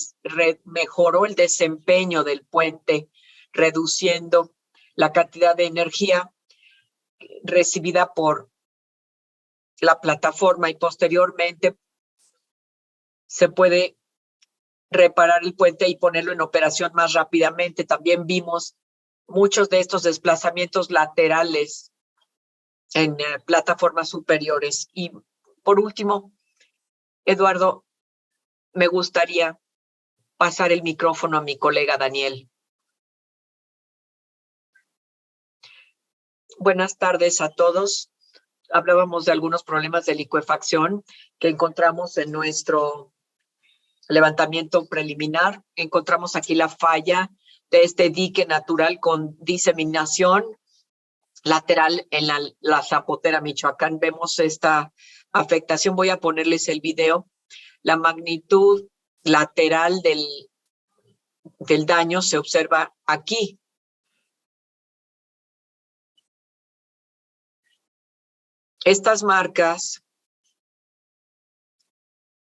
mejoró el desempeño del puente, reduciendo la cantidad de energía recibida por la plataforma y posteriormente se puede reparar el puente y ponerlo en operación más rápidamente. También vimos muchos de estos desplazamientos laterales en plataformas superiores. Y por último, Eduardo, me gustaría pasar el micrófono a mi colega Daniel. Buenas tardes a todos. Hablábamos de algunos problemas de licuefacción que encontramos en nuestro levantamiento preliminar. Encontramos aquí la falla de este dique natural con diseminación lateral en la Zapotera, Michoacán. Vemos esta afectación. Voy a ponerles el video. La magnitud lateral del daño se observa aquí. Estas marcas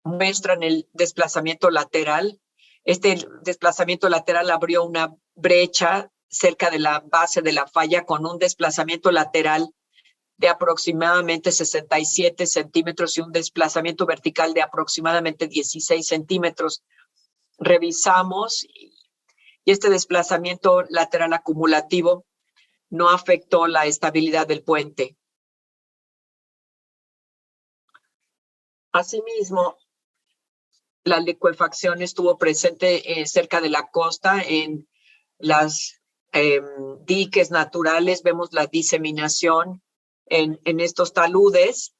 muestran el desplazamiento lateral. Este desplazamiento lateral abrió una brecha cerca de la base de la falla con un desplazamiento lateral de aproximadamente 67 centímetros y un desplazamiento vertical de aproximadamente 16 centímetros. Revisamos y este desplazamiento lateral acumulativo no afectó la estabilidad del puente. Asimismo, la licuefacción estuvo presente cerca de la costa en las diques naturales. Vemos la diseminación en estos taludes.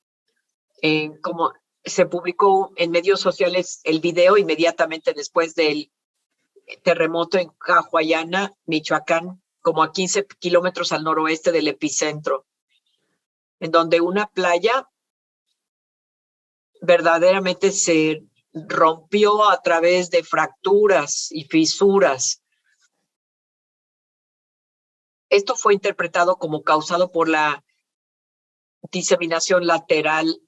Como se publicó en medios sociales el video inmediatamente después del terremoto en Cahuayana, Michoacán, como a 15 kilómetros al noroeste del epicentro, en donde una playa verdaderamente se rompió a través de fracturas y fisuras. Esto fue interpretado como causado por la diseminación lateral.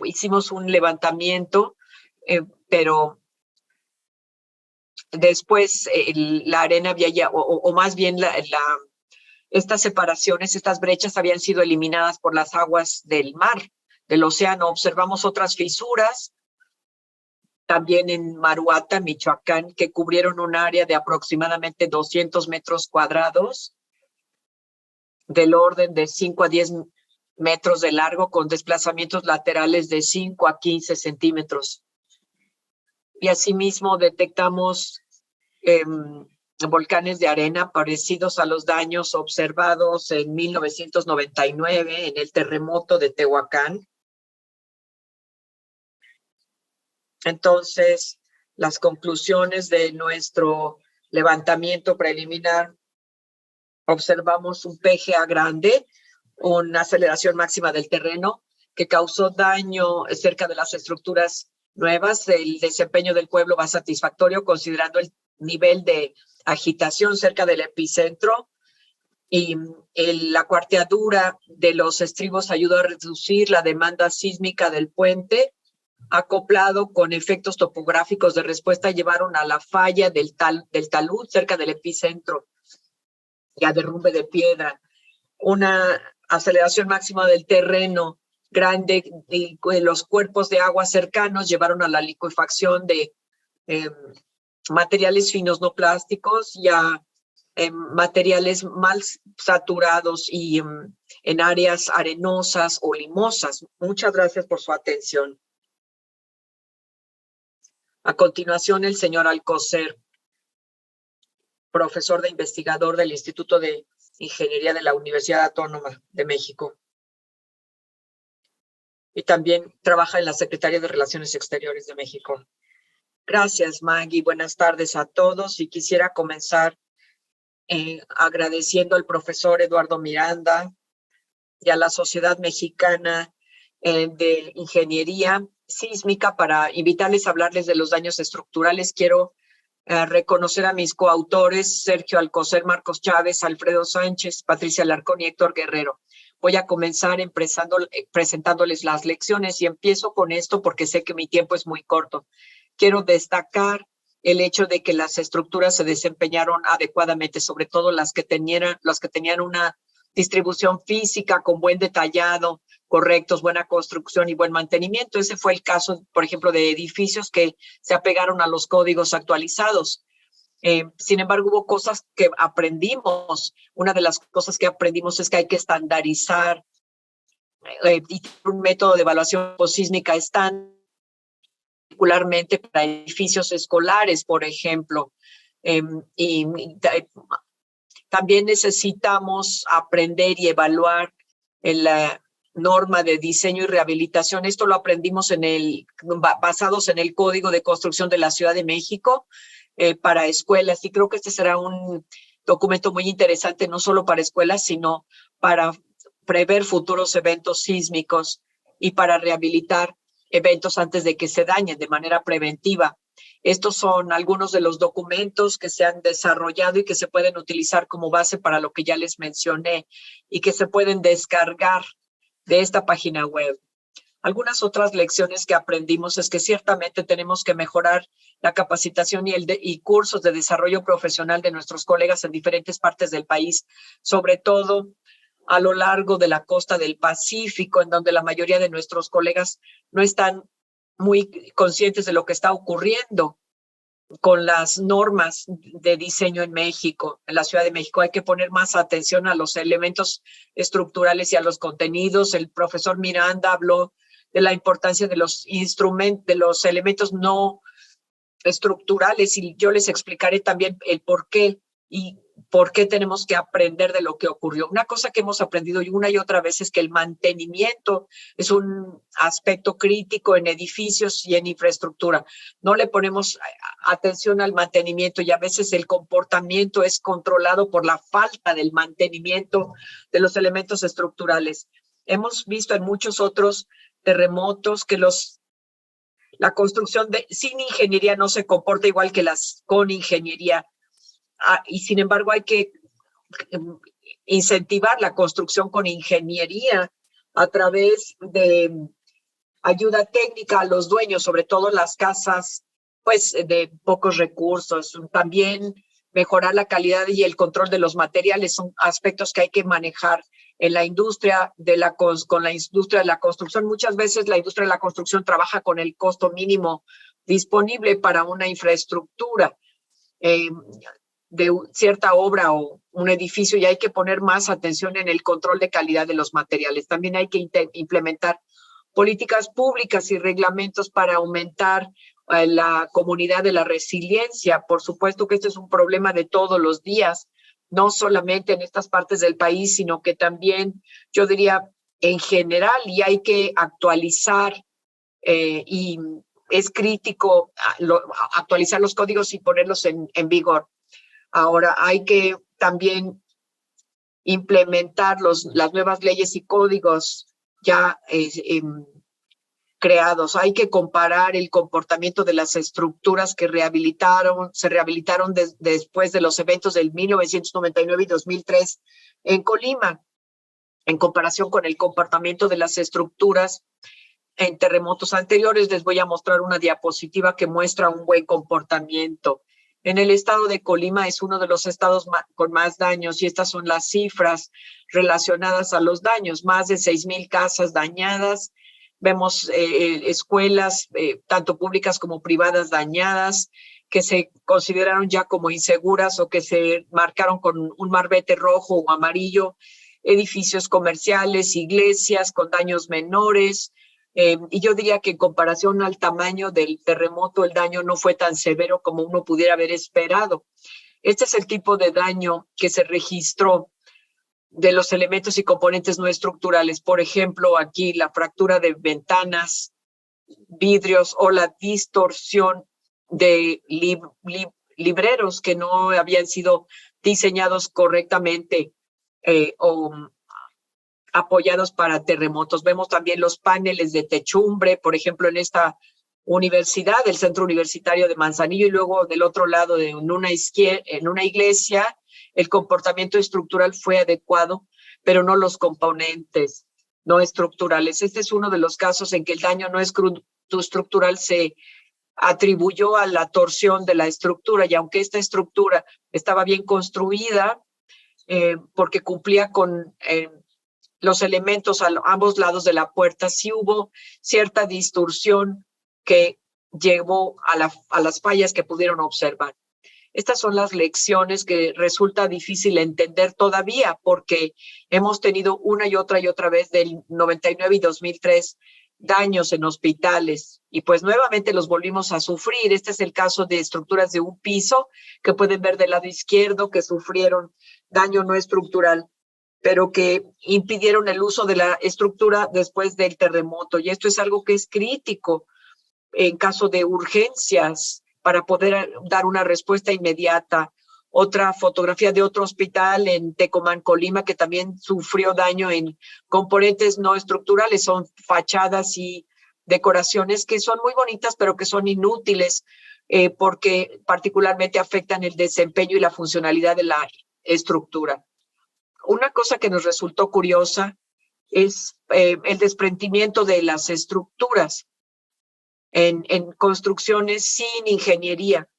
Hicimos un levantamiento, pero después la arena había ya, o más bien estas separaciones, estas brechas habían sido eliminadas por las aguas del mar, del océano. Observamos otras fisuras también en Maruata, Michoacán, que cubrieron un área de aproximadamente 200 metros cuadrados, del orden de 5 a 10 metros de largo, con desplazamientos laterales de 5 a 15 centímetros. Y asimismo detectamos volcanes de arena parecidos a los daños observados en 1999 en el terremoto de Tehuacán. Entonces, las conclusiones de nuestro levantamiento preliminar: observamos un PGA grande, una aceleración máxima del terreno que causó daño cerca de las estructuras nuevas. El desempeño del pueblo va satisfactorio considerando el nivel de agitación cerca del epicentro, y la cuarteadura de los estribos ayudó a reducir la demanda sísmica del puente. Acoplado con efectos topográficos de respuesta, llevaron a la falla del talud cerca del epicentro y a derrumbe de piedra. Una aceleración máxima del terreno grande y los cuerpos de agua cercanos llevaron a la licuefacción de materiales finos no plásticos y a materiales mal saturados y en áreas arenosas o limosas. Muchas gracias por su atención. A continuación, el señor Alcocer, profesor de investigador del Instituto de Ingeniería de la Universidad Autónoma de México. Y también trabaja en la Secretaría de Relaciones Exteriores de México. Gracias, Maggie. Buenas tardes a todos. Y quisiera comenzar agradeciendo al profesor Eduardo Miranda y a la Sociedad Mexicana de Ingeniería Sísmica para invitarles a hablarles de los daños estructurales. Quiero reconocer a mis coautores, Sergio Alcocer, Marcos Chávez, Alfredo Sánchez, Patricia Alarcón y Héctor Guerrero. Voy a comenzar presentándoles las lecciones y empiezo con esto porque sé que mi tiempo es muy corto. Quiero destacar el hecho de que las estructuras se desempeñaron adecuadamente, sobre todo las que tenían una distribución física con buen detallado, correctos, buena construcción y buen mantenimiento. Ese fue el caso, por ejemplo, de edificios que se apegaron a los códigos actualizados. Sin embargo, hubo cosas que aprendimos. Una de las cosas que aprendimos es que hay que estandarizar y un método de evaluación sísmica estándar, particularmente para edificios escolares, por ejemplo. También necesitamos aprender y evaluar la norma de diseño y rehabilitación. Esto lo aprendimos basados en el Código de Construcción de la Ciudad de México para escuelas. Y creo que este será un documento muy interesante, no solo para escuelas, sino para prever futuros eventos sísmicos y para rehabilitar eventos antes de que se dañen de manera preventiva. Estos son algunos de los documentos que se han desarrollado y que se pueden utilizar como base para lo que ya les mencioné y que se pueden descargar de esta página web. Algunas otras lecciones que aprendimos es que ciertamente tenemos que mejorar la capacitación y cursos de desarrollo profesional de nuestros colegas en diferentes partes del país, sobre todo a lo largo de la costa del Pacífico, en donde la mayoría de nuestros colegas no están muy conscientes de lo que está ocurriendo con las normas de diseño en México, en la Ciudad de México. Hay que poner más atención a los elementos estructurales y a los contenidos. El profesor Miranda habló de la importancia de los instrumentos, de los elementos no estructurales, y yo les explicaré también el por qué y por qué tenemos que aprender de lo que ocurrió. Una cosa que hemos aprendido una y otra vez es que el mantenimiento es un aspecto crítico en edificios y en infraestructura. No le ponemos atención al mantenimiento y a veces el comportamiento es controlado por la falta del mantenimiento de los elementos estructurales. Hemos visto en muchos otros terremotos que la construcción sin ingeniería no se comporta igual que las con ingeniería. Y sin embargo hay que incentivar la construcción con ingeniería a través de ayuda técnica a los dueños, sobre todo las casas pues de pocos recursos. También mejorar la calidad y el control de los materiales son aspectos que hay que manejar en la industria con la industria de la construcción. Muchas veces la industria de la construcción trabaja con el costo mínimo disponible para una infraestructura de cierta obra o un edificio, y hay que poner más atención en el control de calidad de los materiales. También hay que implementar políticas públicas y reglamentos para aumentar la comunidad de la resiliencia. Por supuesto que este es un problema de todos los días, no solamente en estas partes del país, sino que también, yo diría, en general, y hay que actualizar y es crítico actualizar los códigos y ponerlos en vigor. Ahora hay que también implementar las nuevas leyes y códigos ya creados. Hay que comparar el comportamiento de las estructuras que se rehabilitaron después de los eventos del 1999 y 2003 en Colima, en comparación con el comportamiento de las estructuras en terremotos anteriores. Les voy a mostrar una diapositiva que muestra un buen comportamiento. En el estado de Colima es uno de los estados con más daños, y estas son las cifras relacionadas a los daños. Más de 6,000 casas dañadas. Vemos escuelas, tanto públicas como privadas, dañadas, que se consideraron ya como inseguras o que se marcaron con un marbete rojo o amarillo. Edificios comerciales, iglesias con daños menores. Y yo diría que en comparación al tamaño del terremoto, el daño no fue tan severo como uno pudiera haber esperado. Este es el tipo de daño que se registró de los elementos y componentes no estructurales. Por ejemplo, aquí la fractura de ventanas, vidrios o la distorsión de libreros que no habían sido diseñados correctamente o apoyados para terremotos. Vemos también los paneles de techumbre, por ejemplo, en esta universidad, el Centro Universitario de Manzanillo, y luego del otro lado, en una iglesia, el comportamiento estructural fue adecuado, pero no los componentes no estructurales. Este es uno de los casos en que el daño no estructural se atribuyó a la torsión de la estructura, y aunque esta estructura estaba bien construida, porque cumplía con los elementos a ambos lados de la puerta, sí hubo cierta distorsión que llevó a las fallas que pudieron observar. Estas son las lecciones que resulta difícil entender todavía porque hemos tenido una y otra vez del 99 y 2003 daños en hospitales y pues nuevamente los volvimos a sufrir. Este es el caso de estructuras de un piso que pueden ver del lado izquierdo que sufrieron daño no estructural, pero que impidieron el uso de la estructura después del terremoto. Y esto es algo que es crítico en caso de urgencias para poder dar una respuesta inmediata. Otra fotografía de otro hospital en Tecomán, Colima, que también sufrió daño en componentes no estructurales, son fachadas y decoraciones que son muy bonitas, pero que son inútiles porque particularmente afectan el desempeño y la funcionalidad de la estructura. Una cosa que nos resultó curiosa es el desprendimiento de las estructuras en construcciones sin ingeniería.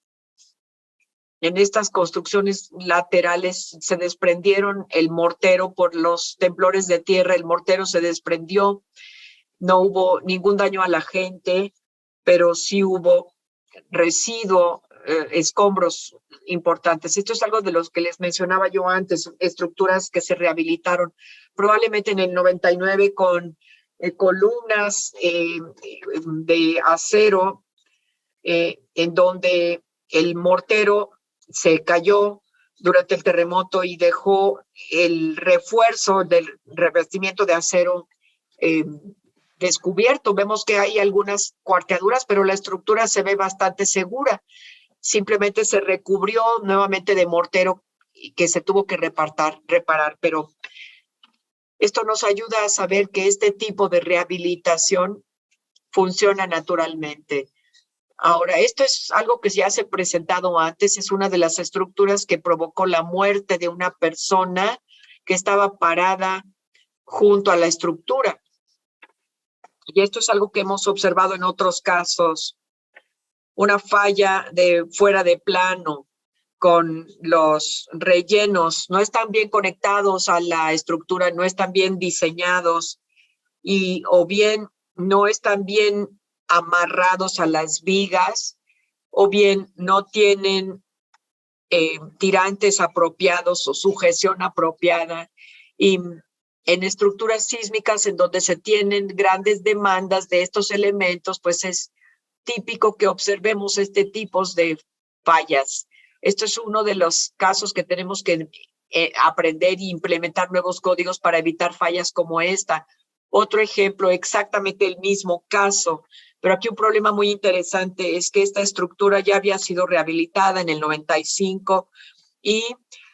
En estas construcciones laterales se desprendieron el mortero por los temblores de tierra, el mortero se desprendió, no hubo ningún daño a la gente, pero sí hubo residuo, escombros importantes. Esto es algo de los que les mencionaba yo antes, estructuras que se rehabilitaron, probablemente en el 99 con columnas de acero, en donde el mortero se cayó durante el terremoto y dejó el refuerzo del revestimiento de acero descubierto. Vemos que hay algunas cuarteaduras, pero la estructura se ve bastante segura. Simplemente se recubrió nuevamente de mortero que se tuvo que reparar, pero esto nos ayuda a saber que este tipo de rehabilitación funciona naturalmente. Ahora, esto es algo que ya se ha presentado antes, es una de las estructuras que provocó la muerte de una persona que estaba parada junto a la estructura. Y esto es algo que hemos observado en otros casos. Una falla de fuera de plano con los rellenos, no están bien conectados a la estructura, no están bien diseñados y o bien no están bien amarrados a las vigas o bien no tienen tirantes apropiados o sujeción apropiada. Y en estructuras sísmicas en donde se tienen grandes demandas de estos elementos, pues es típico que observemos este tipo de fallas. Esto es uno de los casos que tenemos que aprender e implementar nuevos códigos para evitar fallas como esta. Otro ejemplo, exactamente el mismo caso, pero aquí un problema muy interesante es que esta estructura ya había sido rehabilitada en el 95 y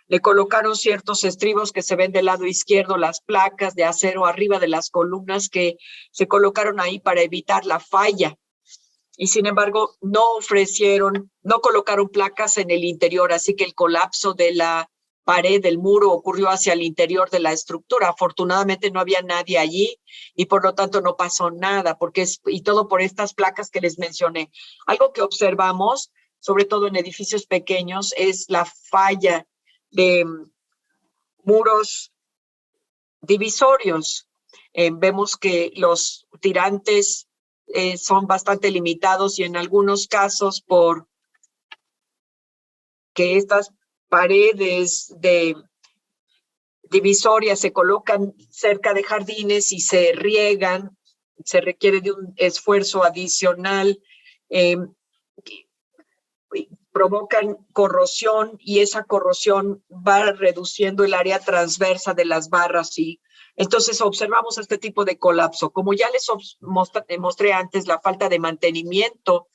le colocaron ciertos estribos que se ven del lado izquierdo, las placas de acero arriba de las columnas que se colocaron ahí para evitar la falla. Y sin embargo, no colocaron placas en el interior, así que el colapso de la pared del muro ocurrió hacia el interior de la estructura. Afortunadamente no había nadie allí y por lo tanto no pasó nada, y todo por estas placas que les mencioné. Algo que observamos, sobre todo en edificios pequeños, es la falla de muros divisorios. Vemos que los tirantes son bastante limitados y en algunos casos por que estas paredes de divisoria se colocan cerca de jardines y se riegan, se requiere de un esfuerzo adicional, provocan corrosión y esa corrosión va reduciendo el área transversa de las barras y entonces observamos este tipo de colapso. Como ya les mostré antes, la falta de mantenimiento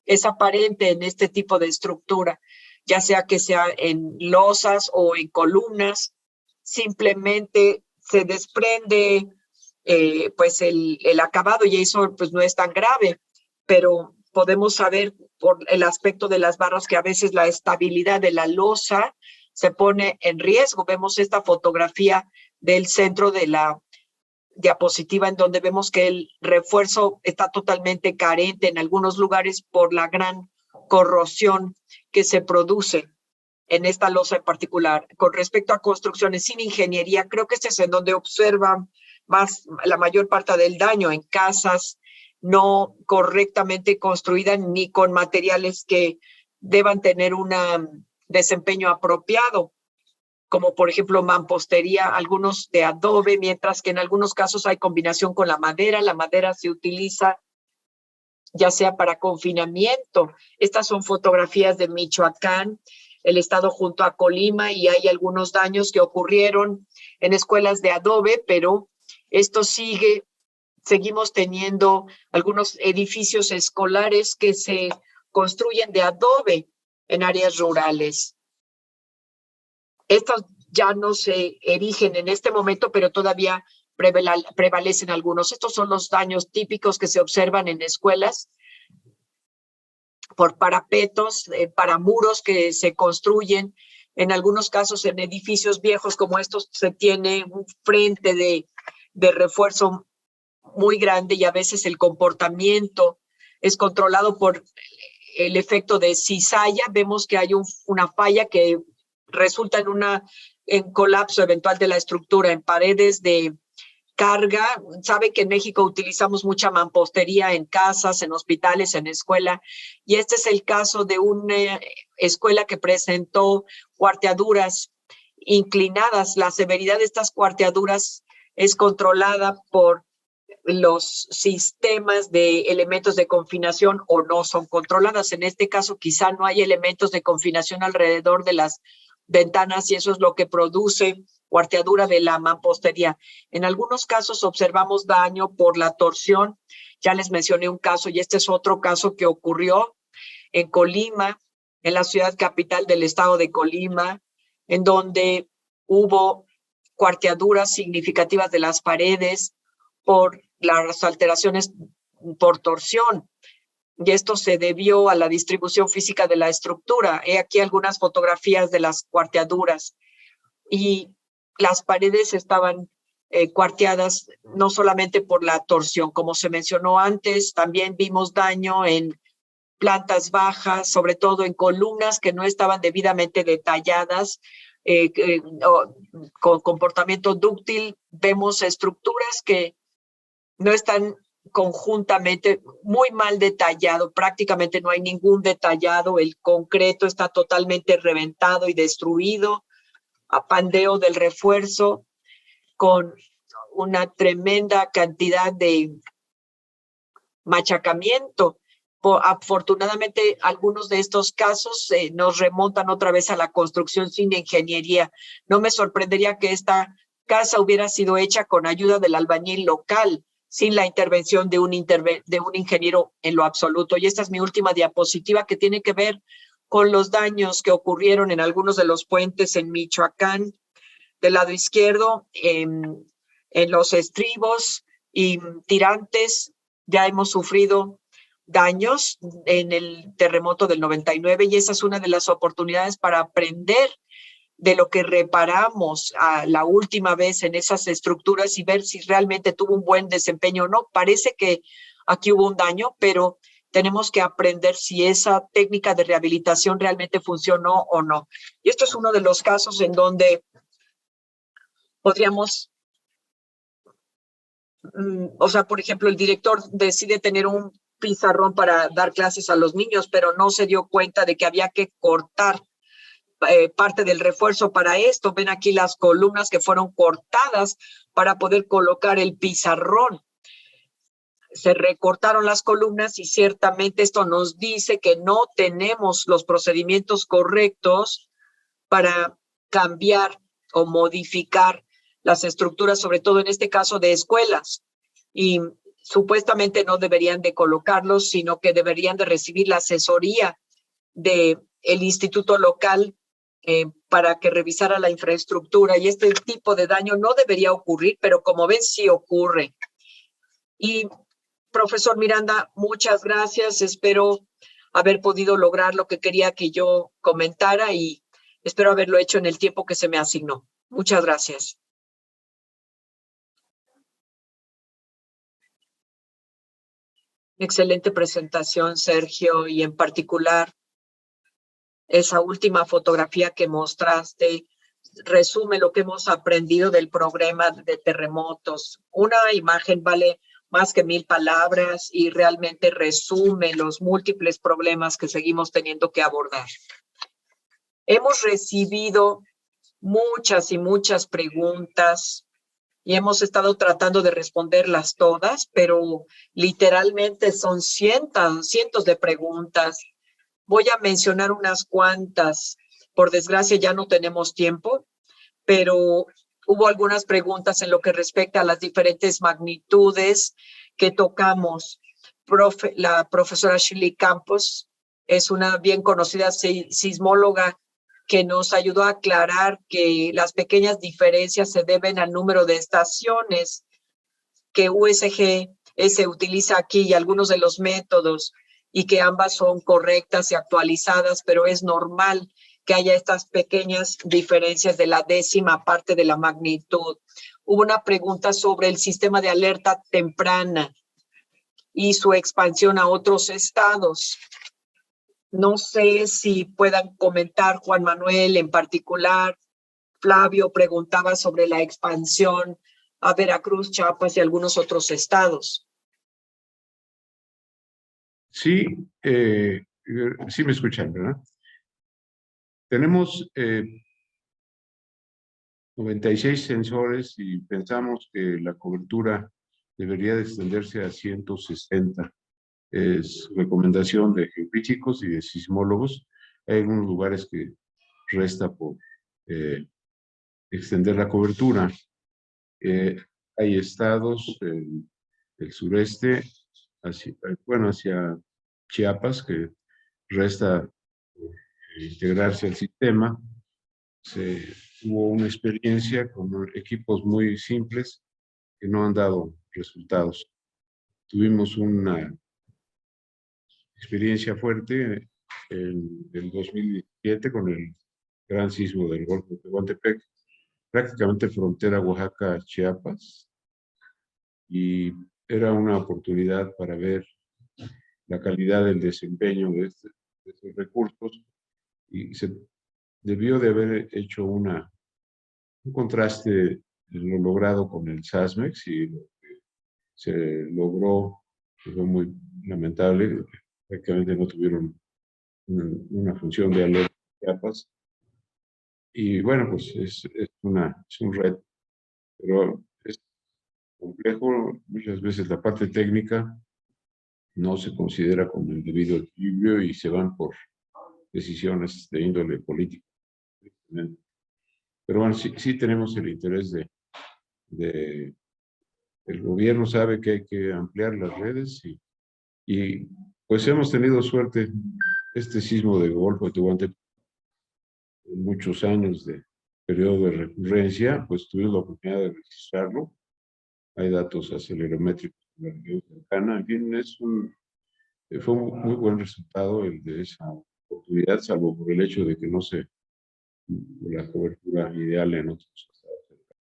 es aparente en este tipo de estructura, ya sea que sea en losas o en columnas, simplemente se desprende pues el acabado y eso pues no es tan grave, pero podemos saber por el aspecto de las barras que a veces la estabilidad de la losa se pone en riesgo. Vemos esta fotografía del centro de la diapositiva en donde vemos que el refuerzo está totalmente carente en algunos lugares por la gran corrosión que se produce en esta losa en particular. Con respecto a construcciones sin ingeniería, creo que este es en donde observan más la mayor parte del daño en casas no correctamente construidas ni con materiales que deban tener un desempeño apropiado, como por ejemplo mampostería, algunos de adobe, mientras que en algunos casos hay combinación con la madera. La madera se utiliza ya sea para confinamiento. Estas son fotografías de Michoacán, el estado junto a Colima, y hay algunos daños que ocurrieron en escuelas de adobe, pero esto seguimos teniendo algunos edificios escolares que se construyen de adobe en áreas rurales. Estos ya no se erigen en este momento, pero todavía prevalecen algunos. Estos son los daños típicos que se observan en escuelas por parapetos, para muros que se construyen. En algunos casos, en edificios viejos como estos, se tiene un frente de refuerzo muy grande, y a veces el comportamiento es controlado por el efecto de cizalla. Vemos que hay una falla que resulta en colapso eventual de la estructura, en paredes de carga. Sabe que en México utilizamos mucha mampostería en casas, en hospitales, en escuela, y este es el caso de una escuela que presentó cuarteaduras inclinadas. La severidad de estas cuarteaduras es controlada por los sistemas de elementos de confinación, o no son controladas. En este caso, quizá no hay elementos de confinación alrededor de las ventanas, y eso es lo que produce cuarteadura de la mampostería. En algunos casos observamos daño por la torsión. Ya les mencioné un caso, y este es otro caso que ocurrió en Colima, en la ciudad capital del estado de Colima, en donde hubo cuarteaduras significativas de las paredes por las alteraciones por torsión. Y esto se debió a la distribución física de la estructura. He aquí algunas fotografías de las cuarteaduras. Y las paredes estaban cuarteadas no solamente por la torsión, como se mencionó antes, también vimos daño en plantas bajas, sobre todo en columnas que no estaban debidamente detalladas, con comportamiento dúctil. Vemos estructuras que no están conjuntamente, muy mal detallado, prácticamente no hay ningún detallado, el concreto está totalmente reventado y destruido, apandeo del refuerzo con una tremenda cantidad de machacamiento. Afortunadamente, algunos de estos casos nos remontan otra vez a la construcción sin ingeniería. No me sorprendería que esta casa hubiera sido hecha con ayuda del albañil local, sin la intervención de un ingeniero en lo absoluto. Y esta es mi última diapositiva, que tiene que ver con los daños que ocurrieron en algunos de los puentes en Michoacán. Del lado izquierdo, en los estribos y tirantes, ya hemos sufrido daños en el terremoto del 99, y esa es una de las oportunidades para aprender de lo que reparamos la última vez en esas estructuras y ver si realmente tuvo un buen desempeño o no. Parece que aquí hubo un daño, pero tenemos que aprender si esa técnica de rehabilitación realmente funcionó o no. Y esto es uno de los casos en donde podríamos, por ejemplo, el director decide tener un pizarrón para dar clases a los niños, pero no se dio cuenta de que había que cortar parte del refuerzo para esto. Ven aquí las columnas que fueron cortadas para poder colocar el pizarrón. Se recortaron las columnas, y ciertamente esto nos dice que no tenemos los procedimientos correctos para cambiar o modificar las estructuras, sobre todo en este caso de escuelas. Y supuestamente no deberían de colocarlos, sino que deberían de recibir la asesoría del instituto local para que revisara la infraestructura. Y este tipo de daño no debería ocurrir, pero como ven, sí ocurre. Y profesor Miranda, muchas gracias. Espero haber podido lograr lo que quería que yo comentara, y espero haberlo hecho en el tiempo que se me asignó. Muchas gracias. Excelente presentación, Sergio, y en particular esa última fotografía que mostraste resume lo que hemos aprendido del problema de terremotos. Una imagen vale más que 1000 palabras y realmente resume los múltiples problemas que seguimos teniendo que abordar. Hemos recibido muchas y muchas preguntas y hemos estado tratando de responderlas todas, pero literalmente son cientos de preguntas. Voy a mencionar unas cuantas. Por desgracia ya no tenemos tiempo, pero hubo algunas preguntas en lo que respecta a las diferentes magnitudes que tocamos. La profesora Shirley Campos es una bien conocida sismóloga que nos ayudó a aclarar que las pequeñas diferencias se deben al número de estaciones que USGS se utiliza aquí y algunos de los métodos, y que ambas son correctas y actualizadas, pero es normal que haya estas pequeñas diferencias de la décima parte de la magnitud. Hubo una pregunta sobre el sistema de alerta temprana y su expansión a otros estados. No sé si puedan comentar, Juan Manuel en particular. Flavio preguntaba sobre la expansión a Veracruz, Chiapas y algunos otros estados. Sí, sí me escuchan, ¿verdad? Tenemos 96 sensores y pensamos que la cobertura debería de extenderse a 160. Es recomendación de geofísicos y de sismólogos. Hay algunos lugares que resta por extender la cobertura. Hay estados del sureste, hacia Chiapas, que resta integrarse al sistema. Hubo una experiencia con equipos muy simples que no han dado resultados. Tuvimos una experiencia fuerte en el 2017 con el gran sismo del Golfo de Tehuantepec, prácticamente frontera Oaxaca-Chiapas, y era una oportunidad para ver la calidad del desempeño de estos recursos, y se debió de haber hecho un contraste de lo logrado con el SASMEX y lo que se logró, que fue muy lamentable. Prácticamente no tuvieron una función de alerta en Chiapas. Y bueno, pues es un reto, pero es complejo. Muchas veces la parte técnica no se considera con el debido equilibrio y se van por decisiones de índole política. Pero bueno, sí tenemos el interés el gobierno sabe que hay que ampliar las redes y pues hemos tenido suerte. Este sismo de Golfo de Tehuantepec, muchos años de periodo de recurrencia, pues tuvimos la oportunidad de registrarlo. Hay datos acelerométricos de la región cercana. En fin, fue un muy buen resultado el de esa oportunidad, salvo por el hecho de que no se la cobertura ideal en otros estados.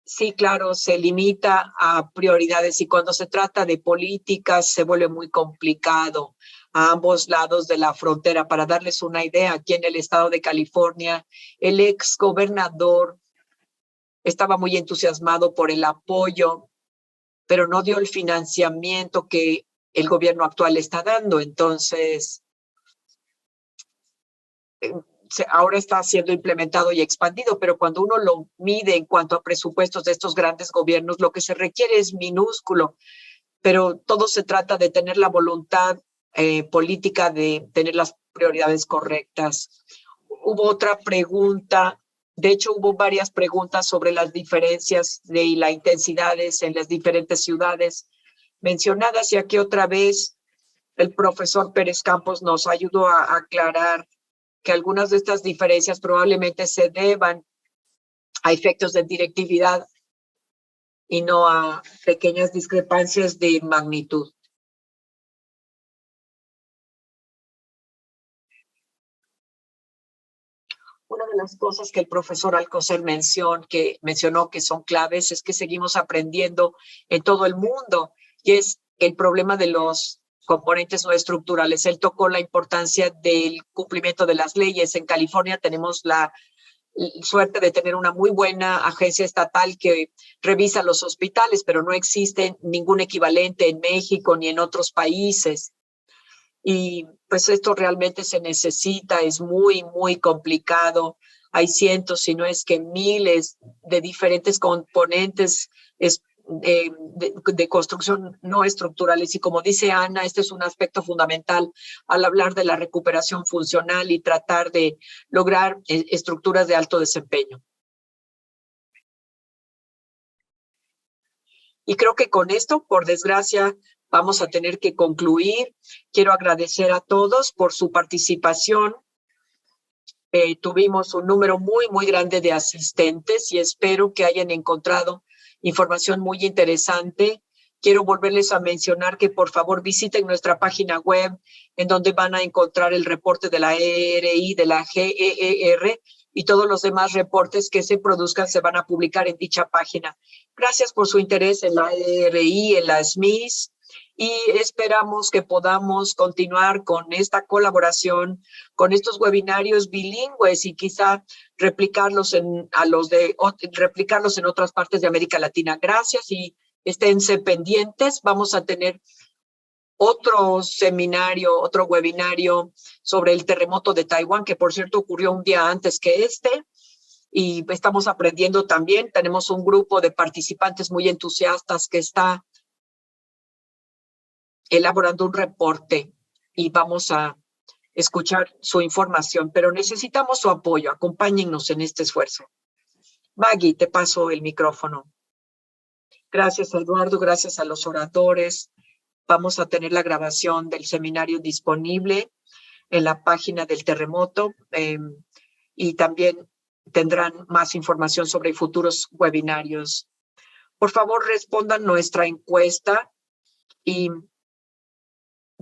Sí, claro, se limita a prioridades y cuando se trata de políticas se vuelve muy complicado a ambos lados de la frontera. Para darles una idea, aquí en el estado de California, el ex gobernador estaba muy entusiasmado por el apoyo, pero no dio el financiamiento que el gobierno actual está dando. Entonces, ahora está siendo implementado y expandido, pero cuando uno lo mide en cuanto a presupuestos de estos grandes gobiernos, lo que se requiere es minúsculo, pero todo se trata de tener la voluntad política de tener las prioridades correctas. Hubo otra pregunta, de hecho hubo varias preguntas sobre las diferencias de las intensidades en las diferentes ciudades mencionadas, y aquí otra vez el profesor Pérez Campos nos ayudó a aclarar que algunas de estas diferencias probablemente se deban a efectos de directividad y no a pequeñas discrepancias de magnitud. Una de las cosas que el profesor Alcocer mencionó que son claves es que seguimos aprendiendo en todo el mundo, y es el problema de los componentes no estructurales. Él tocó la importancia del cumplimiento de las leyes. En California tenemos la suerte de tener una muy buena agencia estatal que revisa los hospitales, pero no existe ningún equivalente en México ni en otros países. Y pues esto realmente se necesita, es muy, muy complicado. Hay cientos, si no es que miles de diferentes componentes de construcción no estructurales. Y como dice Ana, este es un aspecto fundamental al hablar de la recuperación funcional y tratar de lograr estructuras de alto desempeño. Y creo que con esto, por desgracia, vamos a tener que concluir. Quiero agradecer a todos por su participación. Tuvimos un número muy, muy grande de asistentes y espero que hayan encontrado información muy interesante. Quiero volverles a mencionar que por favor visiten nuestra página web en donde van a encontrar el reporte de la ERI, de la GEER y todos los demás reportes que se produzcan se van a publicar en dicha página. Gracias por su interés en la ERI, en la SMIS, y esperamos que podamos continuar con esta colaboración, con estos webinarios bilingües y quizá replicarlos en otras partes de América Latina. Gracias y esténse pendientes. Vamos a tener otro seminario, otro webinario sobre el terremoto de Taiwán, que por cierto ocurrió un día antes que este. Y estamos aprendiendo también. Tenemos un grupo de participantes muy entusiastas que está elaborando un reporte y vamos a escuchar su información, pero necesitamos su apoyo. Acompáñennos en este esfuerzo. Maggie, te paso el micrófono. Gracias, Eduardo. Gracias a los oradores. Vamos a tener la grabación del seminario disponible en la página del terremoto y también tendrán más información sobre futuros webinarios. Por favor, respondan nuestra encuesta y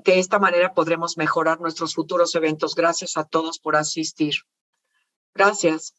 de esta manera podremos mejorar nuestros futuros eventos. Gracias a todos por asistir. Gracias.